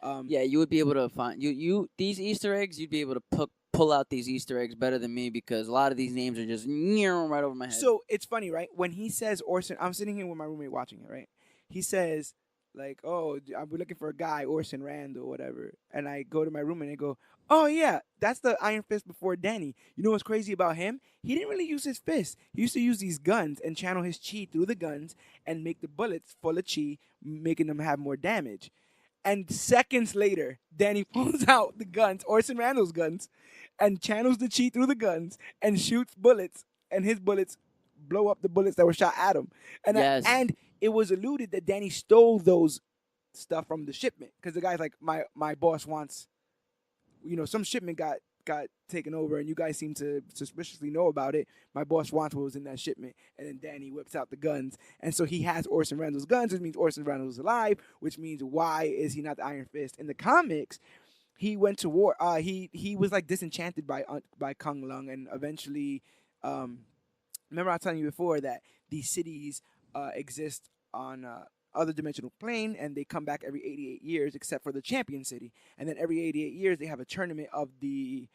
You would be able to find these Easter eggs. You'd be able to pull out these Easter eggs better than me, because a lot of these names are just right over my head. So it's funny, right? When he says Orson, I'm sitting here with my roommate watching it, right? He says, like, oh, I'm looking for a guy, Orson Rand or whatever. And I go to my room and I go, oh yeah, that's the Iron Fist before Danny. You know what's crazy about him? He didn't really use his fists. He used to use these guns and channel his chi through the guns and make the bullets full of chi, making them have more damage. And seconds later, Danny pulls out the guns, Orson Randall's guns, and channels the chi through the guns and shoots bullets, and his bullets blow up the bullets that were shot at him. And it was alluded that Danny stole those stuff from the shipment because the guy's like, my boss wants, some shipment got taken over, and you guys seem to suspiciously know about it. My boss wants what was in that shipment, and then Danny whips out the guns, and so he has Orson Randall's guns, which means Orson Randall's alive, which means why is he not the Iron Fist? In the comics, he went to war. He was like disenchanted by Kung Lung, and eventually, remember I was telling you before that these cities exist on other dimensional plane, and they come back every 88 years, except for the champion city. And then every 88 years, they have a tournament of the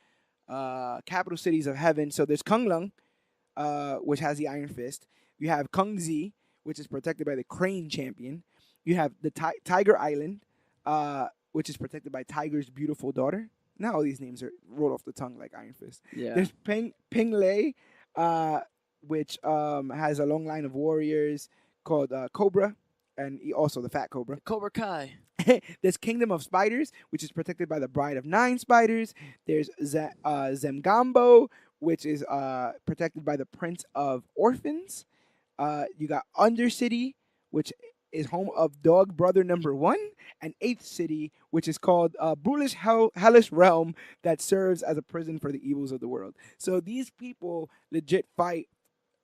capital cities of heaven. So there's Kung Lung, which has the Iron Fist. You have Kung Zi, which is protected by the Crane Champion. You have the Tiger Island, which is protected by Tiger's beautiful daughter. Now all these names are rolled off the tongue like Iron Fist. Yeah. There's Ping Lei, which has a long line of warriors called Cobra, and also the Fat Cobra. Cobra Kai. There's Kingdom of Spiders, which is protected by the Bride of Nine Spiders. There's Zemgambo, which is protected by the Prince of Orphans. You got Undercity, which is home of Dog Brother Number 1, and Eighth City, which is called Brutish Hellish Realm, that serves as a prison for the evils of the world. So these people legit fight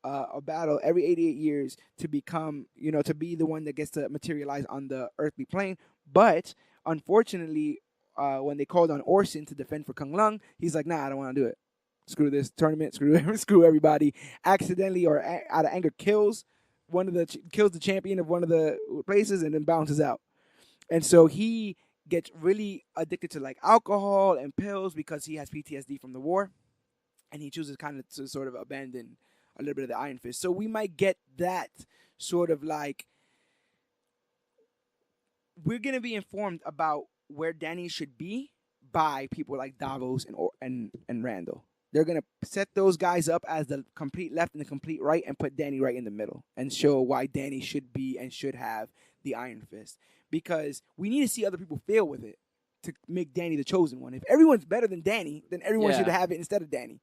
a battle every 88 years to become, to be the one that gets to materialize on the earthly plane. But unfortunately, when they called on Orson to defend for Kung Lung, he's like, nah, I don't want to do it. Screw this tournament. Screw everybody. Accidentally or out of anger kills the champion of one of the places and then bounces out. And so he gets really addicted to like alcohol and pills because he has PTSD from the war, and he chooses kind of to sort of abandon a little bit of the Iron Fist. So we might get that sort of like, we're going to be informed about where Danny should be by people like Davos and Randall. They're going to set those guys up as the complete left and the complete right and put Danny right in the middle and show why Danny should be and should have the Iron Fist. Because we need to see other people fail with it to make Danny the chosen one. If everyone's better than Danny, then everyone should have it instead of Danny.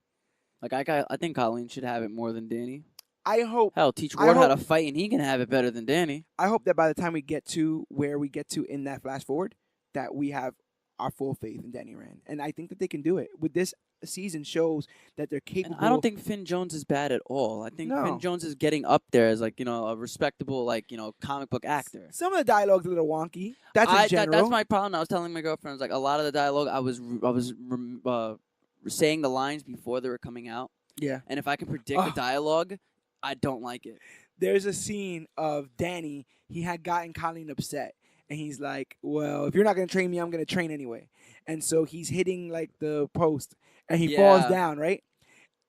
Like I think Colleen should have it more than Danny. I hope. Hell, teach Ward how to fight, and he can have it better than Danny. I hope that by the time we get to where we get to in that flash forward, that we have our full faith in Danny Rand, and I think that they can do it. With this season shows that they're capable. And I don't think Finn Jones is bad at all. I think Finn Jones is getting up there as like a respectable comic book actor. Some of the dialogue's a little wonky. That's in general. That's my problem. I was telling my girlfriend, I was like, a lot of the dialogue, I was saying the lines before they were coming out. Yeah. And if I can predict the dialogue, I don't like it. There's a scene of Danny. He had gotten Colleen upset. And he's like, well, if you're not going to train me, I'm going to train anyway. And so he's hitting like the post. And he falls down, right?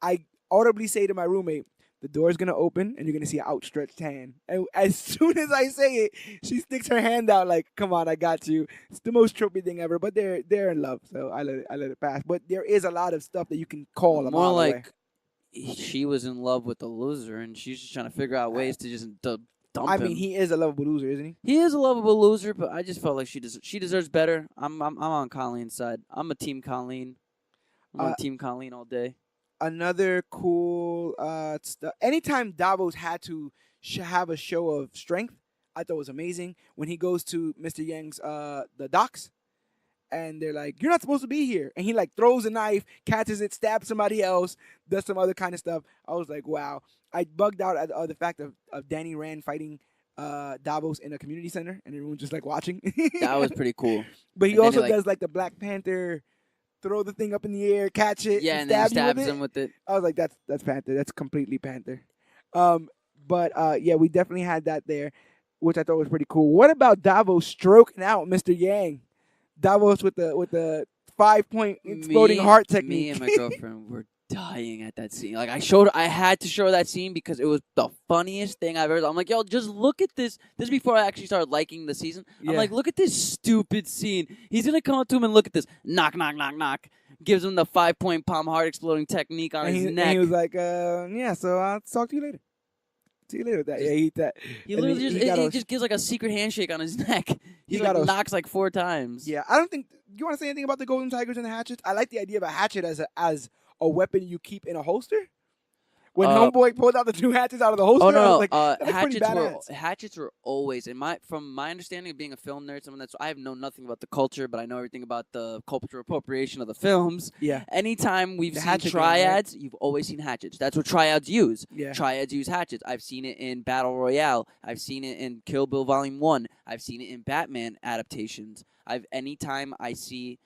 I audibly say to my roommate, the door's going to open and you're going to see an outstretched hand. And as soon as I say it, she sticks her hand out like, come on, I got you. It's the most tropey thing ever. But they're in love, so I let it pass. But there is a lot of stuff that you can call a more like away. She was in love with the loser, and she's just trying to figure out ways to just dump I mean, him. he is a lovable loser, isn't he? He is a lovable loser, but I just felt like she deserves better. I'm on Colleen's side. I'm a team Colleen. I'm on team Colleen all day. Another cool stuff. Anytime Davos had to have a show of strength, I thought was amazing. When he goes to Mr. Yang's the docks, and they're like, "You're not supposed to be here," and he like throws a knife, catches it, stabs somebody else, does some other kind of stuff. I was like, wow. I bugged out at the fact of Danny Rand fighting Davos in a community center, and everyone just like watching. That was pretty cool. But he also does like the Black Panther, throw the thing up in the air, catch it, and stab then stabs you him with it. I was like, that's Panther. That's completely Panther. But yeah, we definitely had that there, which I thought was pretty cool. What about Davos stroking out Mr. Yang? Davos with the 5-point exploding heart technique. Me and my girlfriend were dying at that scene. Like I had to show that scene because it was the funniest thing I've ever. I'm like, yo, just look at this. This is before I actually started liking the season. I'm like, look at this stupid scene. He's gonna come up to him and look at this. Knock, knock, knock, knock. Gives him the 5-point palm heart exploding technique on his neck. And he was like, yeah, so I'll talk to you later. See you later with that. Yeah, he eat that. He literally he just gives like a secret handshake on his neck. He like knocks like 4 times. Yeah, I don't think. You want to say anything about the golden tigers and the hatchets? I like the idea of a hatchet as a weapon you keep in a holster. When Homeboy pulled out the 2 hatchets out of the holster, oh no, I was like, hatchets were always from my understanding of being a film nerd. Someone I have known nothing about the culture, but I know everything about the cultural appropriation of the films. Yeah. Anytime we've seen triads, you've always seen hatchets. That's what triads use. Yeah. Triads use hatchets. I've seen it in Battle Royale. I've seen it in Kill Bill Volume 1. I've seen it in Batman adaptations. Anytime I see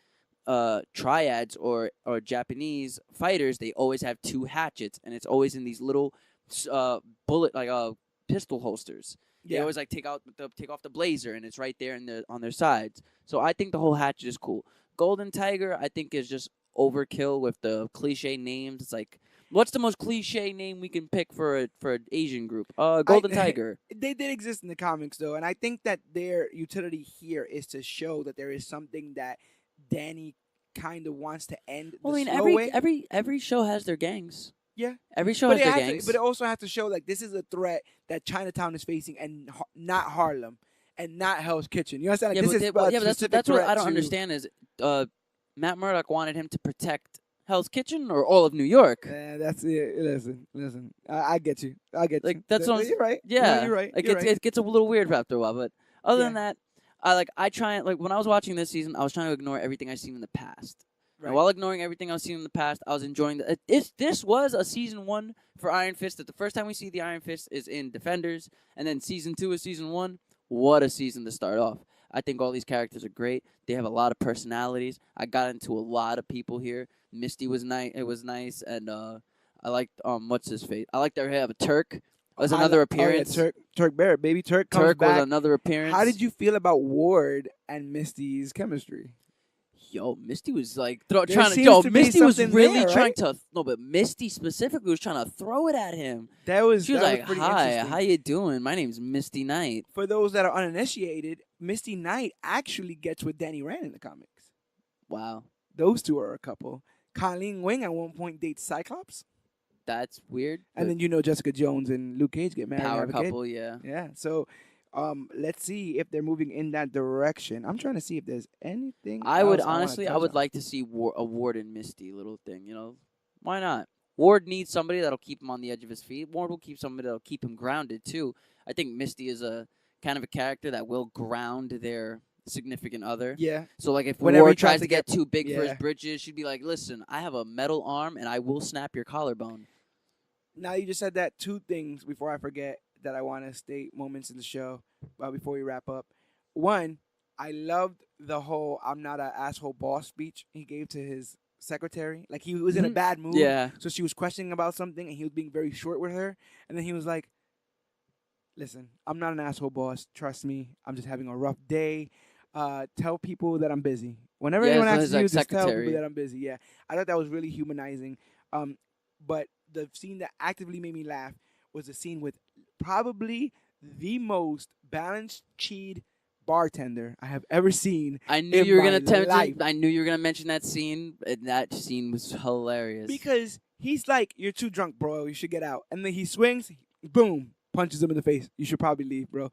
triads or Japanese fighters, they always have 2 hatchets, and it's always in these little bullet pistol holsters. They always take off the blazer, and it's right there on their sides. So I think the whole hatchet is cool. Golden Tiger, I think, is just overkill with the cliche names. It's like, what's the most cliche name we can pick for an Asian group? Golden Tiger. They did exist in the comics though, and I think that their utility here is to show that there is something that Danny kind of wants to end. Well, I mean, every show has their gangs. Yeah, every show has their gangs. But it also has to show like this is a threat that Chinatown is facing, and not Harlem, and not Hell's Kitchen. You understand? Like, that's what I don't understand is Matt Murdock wanted him to protect Hell's Kitchen or all of New York. That's it. Listen. I get you. Like that's what you're right. Yeah, you're right. It gets a little weird after a while, but other than that. I try and when I was watching this season, I was trying to ignore everything I've seen in the past. Right. And while ignoring everything I've seen in the past, I was enjoying this was a season 1 for Iron Fist. That the first time we see the Iron Fist is in Defenders, and then season 2 is season 1. What a season to start off! I think all these characters are great. They have a lot of personalities. I got into a lot of people here. Misty was nice. It was nice, and I liked what's his face? I liked that they have a Turk. Was another appearance. Oh, yeah, Turk Barrett, baby Turk comes Turk back. was another appearance. How did you feel about Ward and Misty's chemistry? Yo, Misty was like Misty was really trying to. No, but Misty specifically was trying to throw it at him. She was like, "Hi, how you doing? My name's Misty Knight." For those that are uninitiated, Misty Knight actually gets with Danny Rand in the comics. Wow, those 2 are a couple. Colleen Wing at one point dates Cyclops. That's weird. And then Jessica Jones and Luke Cage get married. Power couple, yeah. Yeah. So, let's see if they're moving in that direction. I'm trying to see if there's anything. I would like to see a Ward and Misty little thing. Why not? Ward needs somebody that'll keep him on the edge of his feet. Ward will keep somebody that'll keep him grounded too. I think Misty is a kind of a character that will ground their significant other. Yeah. So if Ward tries to get too big for his britches, she'd be like, "Listen, I have a metal arm and I will snap your collarbone." Now you just said that, 2 things before I forget that I want to state moments in the show before we wrap up. One, I loved the whole "I'm not an asshole boss" speech he gave to his secretary. Like he was in a bad mood. Yeah. So she was questioning about something and he was being very short with her. And then he was like, "Listen, I'm not an asshole boss. Trust me. I'm just having a rough day. Tell people that I'm busy. Whenever anyone asks you, just tell people that I'm busy." Yeah. I thought that was really humanizing. But the scene that actively made me laugh was the scene with probably the most balanced cheat bartender I have ever seen. I knew you were gonna mention that scene, and that scene was hilarious. Because he's like, "You're too drunk, bro. You should get out." And then he swings, boom, punches him in the face. "You should probably leave, bro."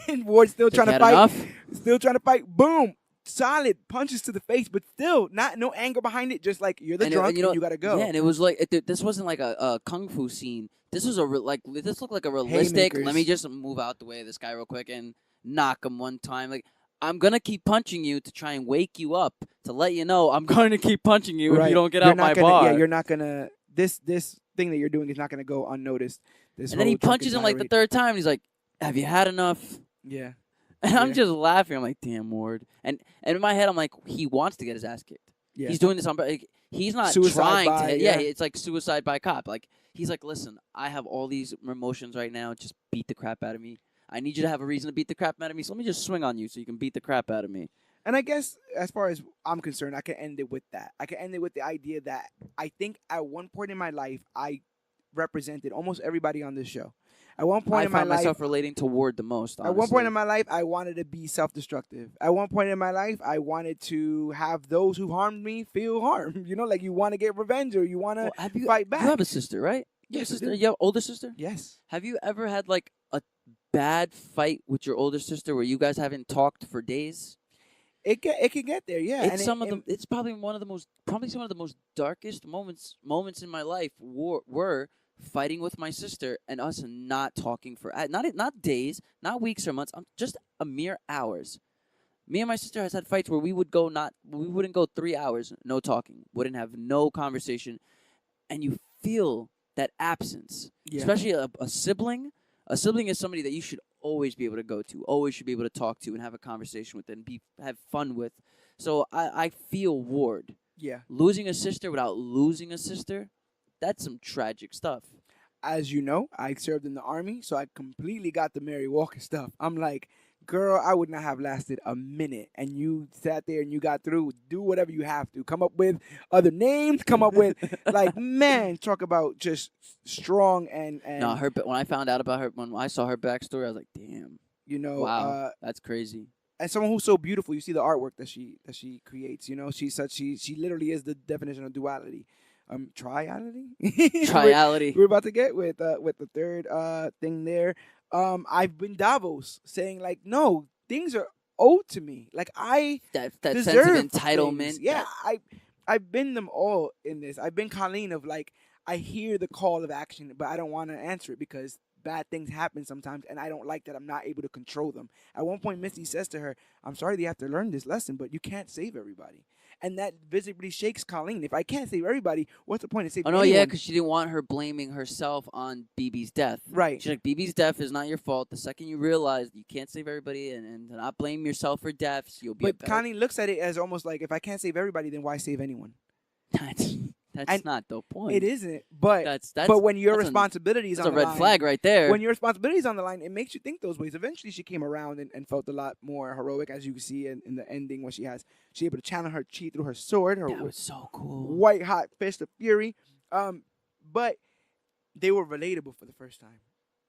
And Ward's still trying to fight. Enough? Still trying to fight. Boom. Solid punches to the face, but still no anger behind it. Just like, you're the drunk and you gotta go. Yeah, and it was like this wasn't like a kung fu scene. This was this looked like a realistic. Haymakers. Let me just move out the way of this guy real quick and knock him one time. Like, I'm gonna keep punching you to try and wake you up, to let you know I'm going to keep punching you if you don't get out my bar. Yeah, you're not gonna. This thing that you're doing is not gonna go unnoticed. And then he punches him like the 3rd time. And he's like, "Have you had enough?" Yeah. And I'm just laughing. I'm like, "Damn, Ward." And in my head, I'm like, he wants to get his ass kicked. Yeah. He's doing this on. He's not Suicide trying to. Yeah, it's like suicide by cop. Like, he's like, "Listen, I have all these emotions right now. Just beat the crap out of me. I need you to have a reason to beat the crap out of me. So let me just swing on you so you can beat the crap out of me." And I guess as far as I'm concerned, I can end it with that. I can end it with the idea that I think at one point in my life, I represented almost everybody on this show. At one point I in my found life, myself relating to Ward the most, at one point honestly. in my life, I wanted to be self-destructive. At one point in my life, I wanted to have those who harmed me feel harmed. You know, like you want to get revenge or you want to Well, have you fight you have back. a sister, right? You have a Yes, I sister? do. You have older sister? Yes. Have you ever had like a bad fight with your older sister where you guys haven't talked for days? It can get there, yeah. It's some of the. It's probably probably some of the most darkest moments in my life were fighting with my sister and us not talking for not days, not weeks or months, just a mere hours. Me and my sister has had fights where we wouldn't go 3 hours no talking, wouldn't have no conversation, and you feel that absence, Yeah. especially a sibling. A sibling is somebody that you should always be able to go to, always should be able to talk to and have a conversation with and have fun with. So I feel Ward. Yeah. Losing a sister without losing a sister, that's some tragic stuff. As you know, I served in the army, so I completely got the Mary Walker stuff. I'm like, girl, I would not have lasted a minute. And you sat there and you got through. Do whatever you have to. Come up with other names. Come up with, like, man, talk about just strong and No, when I found out about her, when I saw her backstory, I was like, damn, you know, wow, that's crazy. and someone who's so beautiful. You see the artwork that she creates. You know, she literally is the definition of duality. Triality. Triality. We're about to get with the third thing there. I've been Davos saying like, no, things are owed to me. Like I That sense deserve of entitlement. things. Yeah, I've been them all in this. I've been Colleen of like, I hear the call of action, but I don't want to answer it because bad things happen sometimes, and I don't like that I'm not able to control them. At one point, Misty says to her, "I'm sorry that you have to learn this lesson, but you can't save everybody." And that visibly shakes Colleen. If I can't save everybody, what's the point of saving Oh no, anyone? yeah, because she didn't want her blaming herself on BB's death. Right. She's like, BB's death is not your fault. The second you realize you can't save everybody and not blame yourself for deaths, you'll be. But Colleen looks at it as almost like, if I can't save everybody, then why save anyone? That's not the point. It isn't. But That's but when your that's responsibility is that's on a the red line, flag right there. when your responsibility is on the line, it makes you think those ways. Eventually, she came around and felt a lot more heroic, as you can see in the ending when she's able to channel her chi through her sword, her that was so cool. white hot fist of fury. But they were relatable for the first time.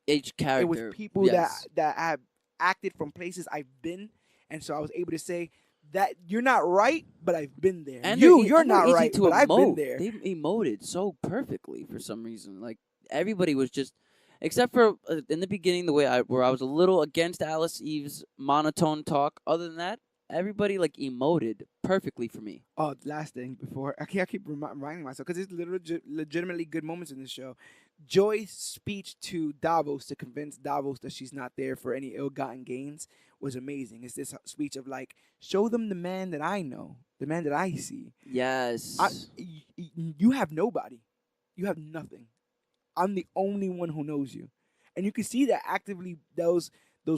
Each character. It was people that have acted from places I've been, and so I was able to say that you're not right, but I've been there. And you're not right, but I've been emote. there. They emoted so perfectly for some reason. Like everybody was just, except for in the beginning, where I was a little against Alice Eve's monotone talk. Other than that, everybody like emoted perfectly for me. Oh, last thing before I keep reminding myself because it's legitimately good moments in this show. Joy's speech to Davos to convince Davos that she's not there for any ill-gotten gains was amazing. It's this speech of like, show them the man that I know, the man that I see. Yes. You have nobody. You have nothing. I'm the only one who knows you. And you can see that actively those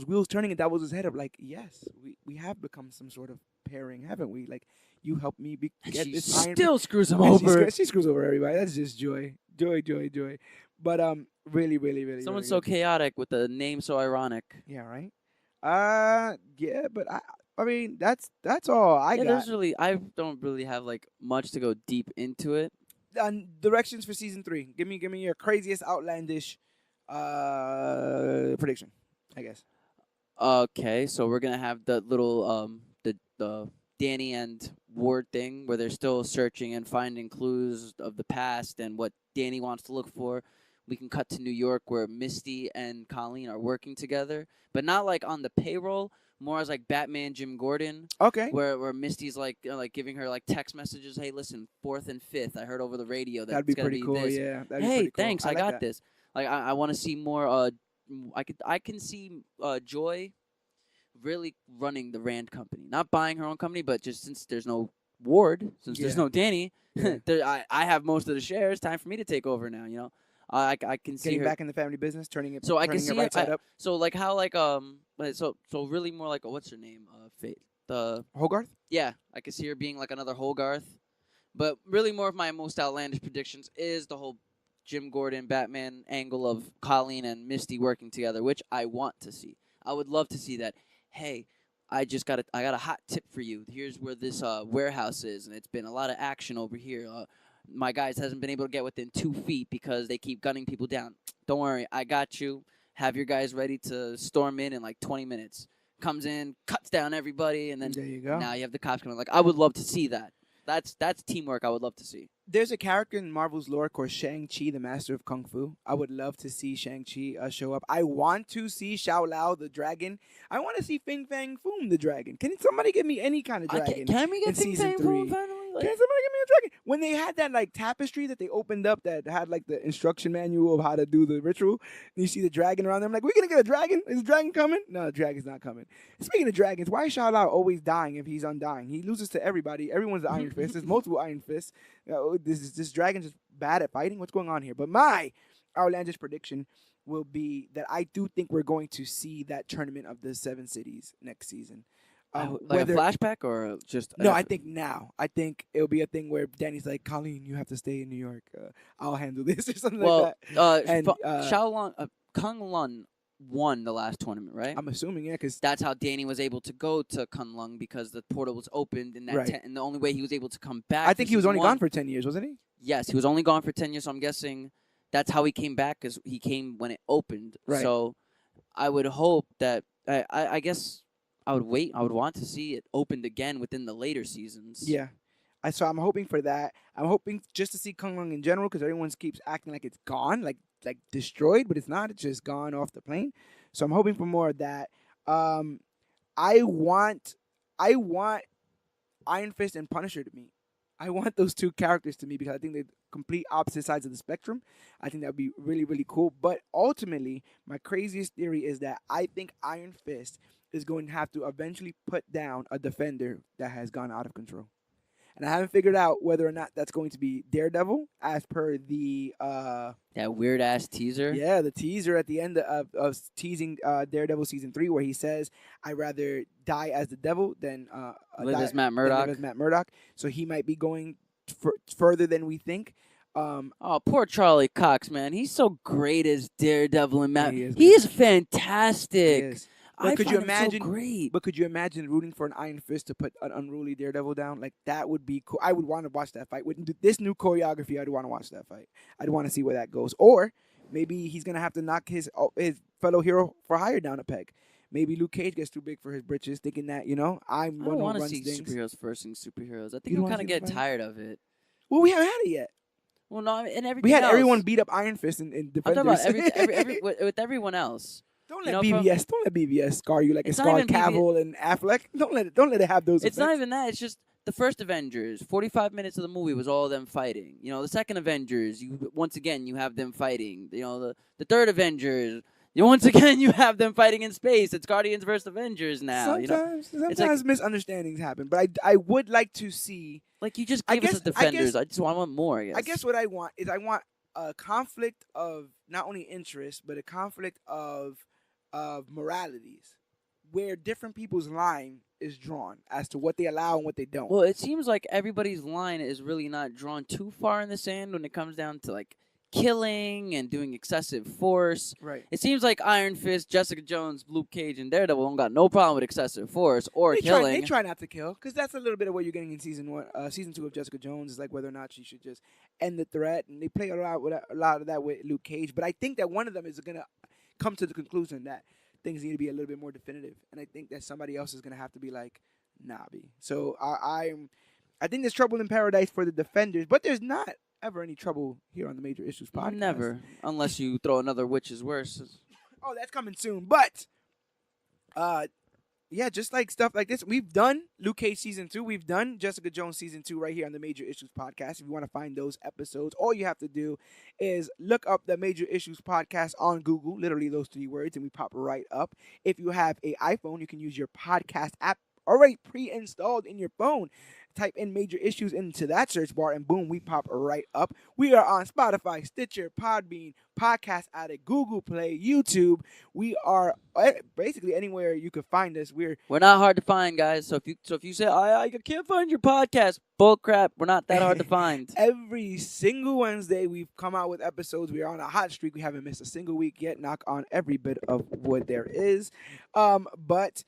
wheels turning in Davos' head of like, yes, we have become some sort of pairing, haven't we? Like, you helped me get she this iron. still screws him And over. she screws over everybody. That's just joy. Joy. But really, really, really. Someone really so good. chaotic with a name so ironic. Yeah, right. Yeah, but I mean, that's all I got. I don't really have like much to go deep into it. Directions for season 3. Give me your craziest outlandish prediction, I guess. Okay, so we're gonna have the little the Danny and Ward thing where they're still searching and finding clues of the past and what Danny wants to look for. We can cut to New York where Misty and Colleen are working together, but not like on the payroll, more as like Batman Jim Gordon. Okay. Where Misty's like giving her like text messages, hey, listen, 4th and 5th, I heard over the radio that That'd be it's gonna pretty be cool. this. Yeah. That'd be Hey, pretty cool. thanks, I like got that. this. Like I want to see more. I can see Joy really running the Rand company, not buying her own company, but just since there's no Ward, since there's Yeah. no Danny, Yeah. I have most of the shares. Time for me to take over now. You know, I can see Getting her. back in the family business, turning it. So I can turning see it right side up. So like how so really more like what's her name? Fate. Hogarth. Yeah, I can see her being like another Hogarth, but really more of my most outlandish predictions is the whole Jim Gordon Batman angle of Colleen and Misty working together, which I want to see. I would love to see that. Hey, I got a hot tip for you. Here's where this warehouse is, and it's been a lot of action over here. My guys hasn't been able to get within 2 feet because they keep gunning people down. Don't worry, I got you. Have your guys ready to storm in like 20 minutes. Comes in, cuts down everybody, and then There you go. now you have the cops coming. Like, I would love to see that. That's teamwork I would love to see. There's a character in Marvel's lore called Shang-Chi, the Master of Kung Fu. I would love to see Shang-Chi show up. I want to see Xiao Lao, the dragon. I want to see Fing Fang Foom, the dragon. Can somebody give me any kind of dragon? Can we in get Fing season Fang 3? Foom finally? Like, Can somebody give me a dragon? When they had that like tapestry that they opened up that had like the instruction manual of how to do the ritual, and you see the dragon around there, I'm like, we're gonna get a dragon? Is the dragon coming? No, the dragon's not coming. Speaking of dragons, why is Xiao Lao always dying if he's undying? He loses to everybody. Everyone's the Iron Fist. There's multiple Iron Fists. This dragon just bad at fighting. What's going on here? But my outlandish prediction will be that I do think we're going to see that tournament of the 7 cities next season. like a flashback or just No, I think now. I think it'll be a thing where Danny's like, Colleen, you have to stay in New York. I'll handle this or something like that. And, Kung Lun won the last tournament, right? I'm assuming, yeah, because That's how Danny was able to go to Kunlun because the portal was opened in that Right. and the only way he was able to come back. I think for he was season only 1 gone for 10 years, wasn't he? Yes, he was only gone for 10 years, so I'm guessing that's how he came back because he came when it opened. Right. So I would hope that I guess I would wait. I would want to see it opened again within the later seasons. Yeah. So I'm hoping for that. I'm hoping just to see Kung Lung in general because everyone keeps acting like it's gone, like destroyed, but it's not. It's just gone off the plane. So I'm hoping for more of that. I want Iron Fist and Punisher to meet. I want those two characters to meet because I think they're complete opposite sides of the spectrum. I think that would be really, really cool. But ultimately, my craziest theory is that I think Iron Fist is going to have to eventually put down a defender that has gone out of control. And I haven't figured out whether or not that's going to be Daredevil, as per the That weird ass teaser. the teaser at the end of teasing Daredevil season 3, where he says, "I'd rather die as the devil than Live die, as Matt than Murdock. live as Matt Murdock." So he might be going further than we think. Oh, poor Charlie Cox, man. He's so great as Daredevil and Matt. He is He good. is fantastic. Yes. I could find you him imagine? so great. But could you imagine rooting for an Iron Fist to put an unruly Daredevil down? Like that would be cool. I would want to watch that fight with this new choreography. I'd want to watch that fight. I'd want to see where that goes. Or maybe he's gonna have to knock his fellow hero for hire down a peg. Maybe Luke Cage gets too big for his britches, thinking that I'm I one don't who want to runs see things. superheroes versing superheroes. I You think don't I'm wanna kind of see the get fight? tired of it. Well, we haven't had it yet. Well, no, and everything We had else. everyone beat up Iron Fist in I'm Defenders. talking about with everyone else. Don't you let know, BVS scar you like it It's not scarred even Cavill and Affleck. Don't let it have those. It's not effects. even that. It's just the first Avengers. 45 minutes of the movie was all of them fighting. The second Avengers, once again you have them fighting. The third Avengers, once again you have them fighting in space. It's Guardians versus Avengers now. Sometimes misunderstandings happen, but I would like to see. Like you just I gave us guess- the I Defenders. guess- I just want more. I guess. What I want is a conflict of not only interest but a conflict of moralities, where different people's line is drawn as to what they allow and what they don't. Well, it seems like everybody's line is really not drawn too far in the sand when it comes down to like killing and doing excessive force. Right. It seems like Iron Fist, Jessica Jones, Luke Cage, and Daredevil don't got no problem with excessive force or killing. They try not to kill because that's a little bit of what you're getting in season 2 of Jessica Jones, is like whether or not she should just end the threat, and they play a lot of that with Luke Cage. But I think that one of them is gonna come to the conclusion that things need to be a little bit more definitive, and I think that somebody else is gonna have to be like, nah, B. So I think there's trouble in paradise for the Defenders, but there's not ever any trouble here on the Major Issues podcast. Never, unless you throw another Which Is Worse. Oh, that's coming soon. But, yeah, just like stuff like this. We've done Luke Cage season 2. We've done Jessica Jones season 2 right here on the Major Issues podcast. If you want to find those episodes, all you have to do is look up the Major Issues podcast on Google, literally those 3 words, and we pop right up. If you have an iPhone, you can use your podcast app already pre-installed in your phone. Type in Major Issues into that search bar, and boom, we pop right up. We are on Spotify, Stitcher, Podbean, Podcast Addict, Google Play, YouTube. We are basically anywhere you could find us. We're not hard to find, guys. So if you say I can't find your podcast, bull crap. We're not that hard to find. Every single Wednesday we've come out with episodes. We are on a hot streak. We haven't missed a single week yet. Knock on every bit of wood there is. But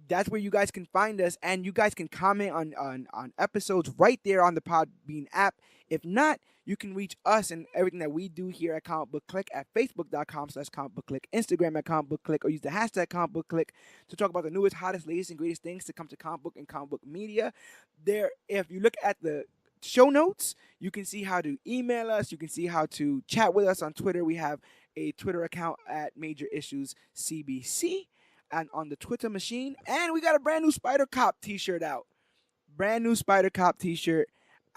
that's where you guys can find us, and you guys can comment on episodes right there on the Podbean app. If not, you can reach us and everything that we do here at Comic Book Clique at facebook.com/Comic Book Clique, Instagram at Comic Book Clique, or use the hashtag Comic Book Clique to talk about the newest, hottest, latest, and greatest things to come to comic book and comic book media. There, if you look at the show notes, you can see how to email us. You can see how to chat with us on Twitter. We have a Twitter account at Major Issues CBC and on the Twitter machine. And we got a brand new Spider Cop t-shirt out. Brand new Spider Cop t-shirt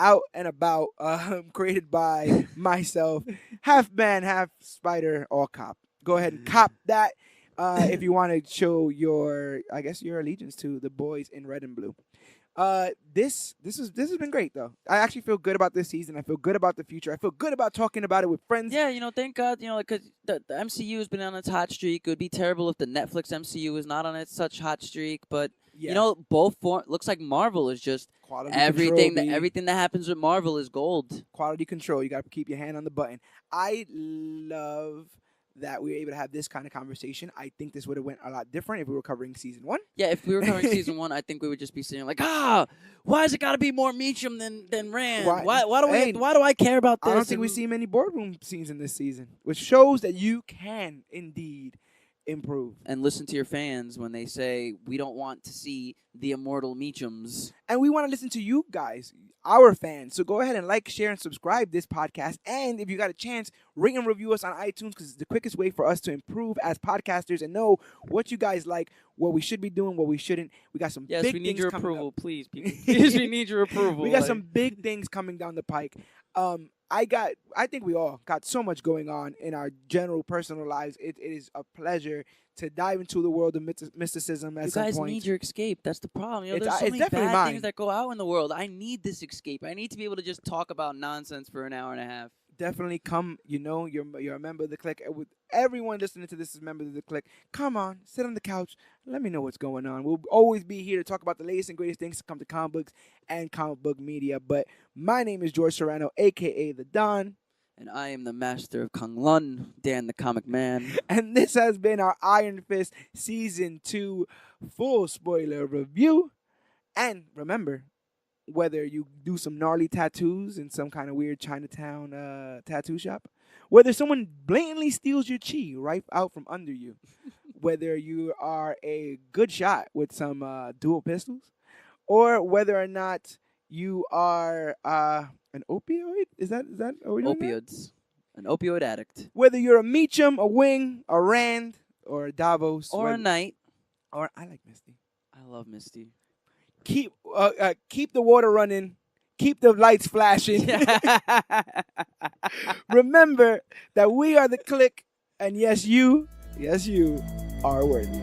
out and about, created by myself, half man, half spider, all cop. Go ahead and cop that if you want to show your allegiance to the boys in red and blue. This has been great though. I actually feel good about this season. I feel good about the future. I feel good about talking about it with friends. Yeah, thank God, because the MCU has been on its hot streak. It would be terrible if the Netflix MCU is not on its such hot streak. But both looks like Marvel is just quality everything. Control, everything that happens with Marvel is gold. Quality control. You got to keep your hand on the button. I love that we were able to have this kind of conversation. I think this would have went a lot different if we were covering season 1. Yeah, if we were covering season 1, I think we would just be saying like, why has it got to be more Meacham than Rand? Why do I care about this? I don't think we see many boardroom scenes in this season, which shows that you can indeed improve. And listen to your fans when they say we don't want to see the immortal Meachams. And we want to listen to you guys, our fans. So go ahead and like, share, and subscribe this podcast. And if you got a chance, rate and review us on iTunes, because it's the quickest way for us to improve as podcasters and know what you guys like, what we should be doing, what we shouldn't. We got some big things coming up. Yes, we need your approval, please, people. Please, we need your approval. We got some big things coming down the pike. I think we all got so much going on in our general personal lives. It is a pleasure to dive into the world of mysticism at some point. You guys need your escape. That's the problem. There's so many definitely bad things that go out in the world. I need this escape. I need to be able to just talk about nonsense for an hour and a half. Definitely come. You're a member of the clique. With everyone listening to this is members of the clique. Come on, sit on the couch. Let me know what's going on. We'll always be here to talk about the latest and greatest things to come to comic books and comic book media. But my name is George Serrano, a.k.a. The Don. And I am the master of Kung Lun, Dan the Comic Man. And this has been our Iron Fist Season 2 full spoiler review. And remember, whether you do some gnarly tattoos in some kind of weird Chinatown tattoo shop, whether someone blatantly steals your chi right out from under you, whether you are a good shot with some dual pistols, or whether or not you are an opioid? Is that are we doing opioids? That? An opioid addict. Whether you're a Meacham, a Wing, a Rand, or a Davos, or a Knight, or I like Misty. I love Misty. Keep the water running. Keep the lights flashing. Remember that we are the clique, and yes, you are worthy.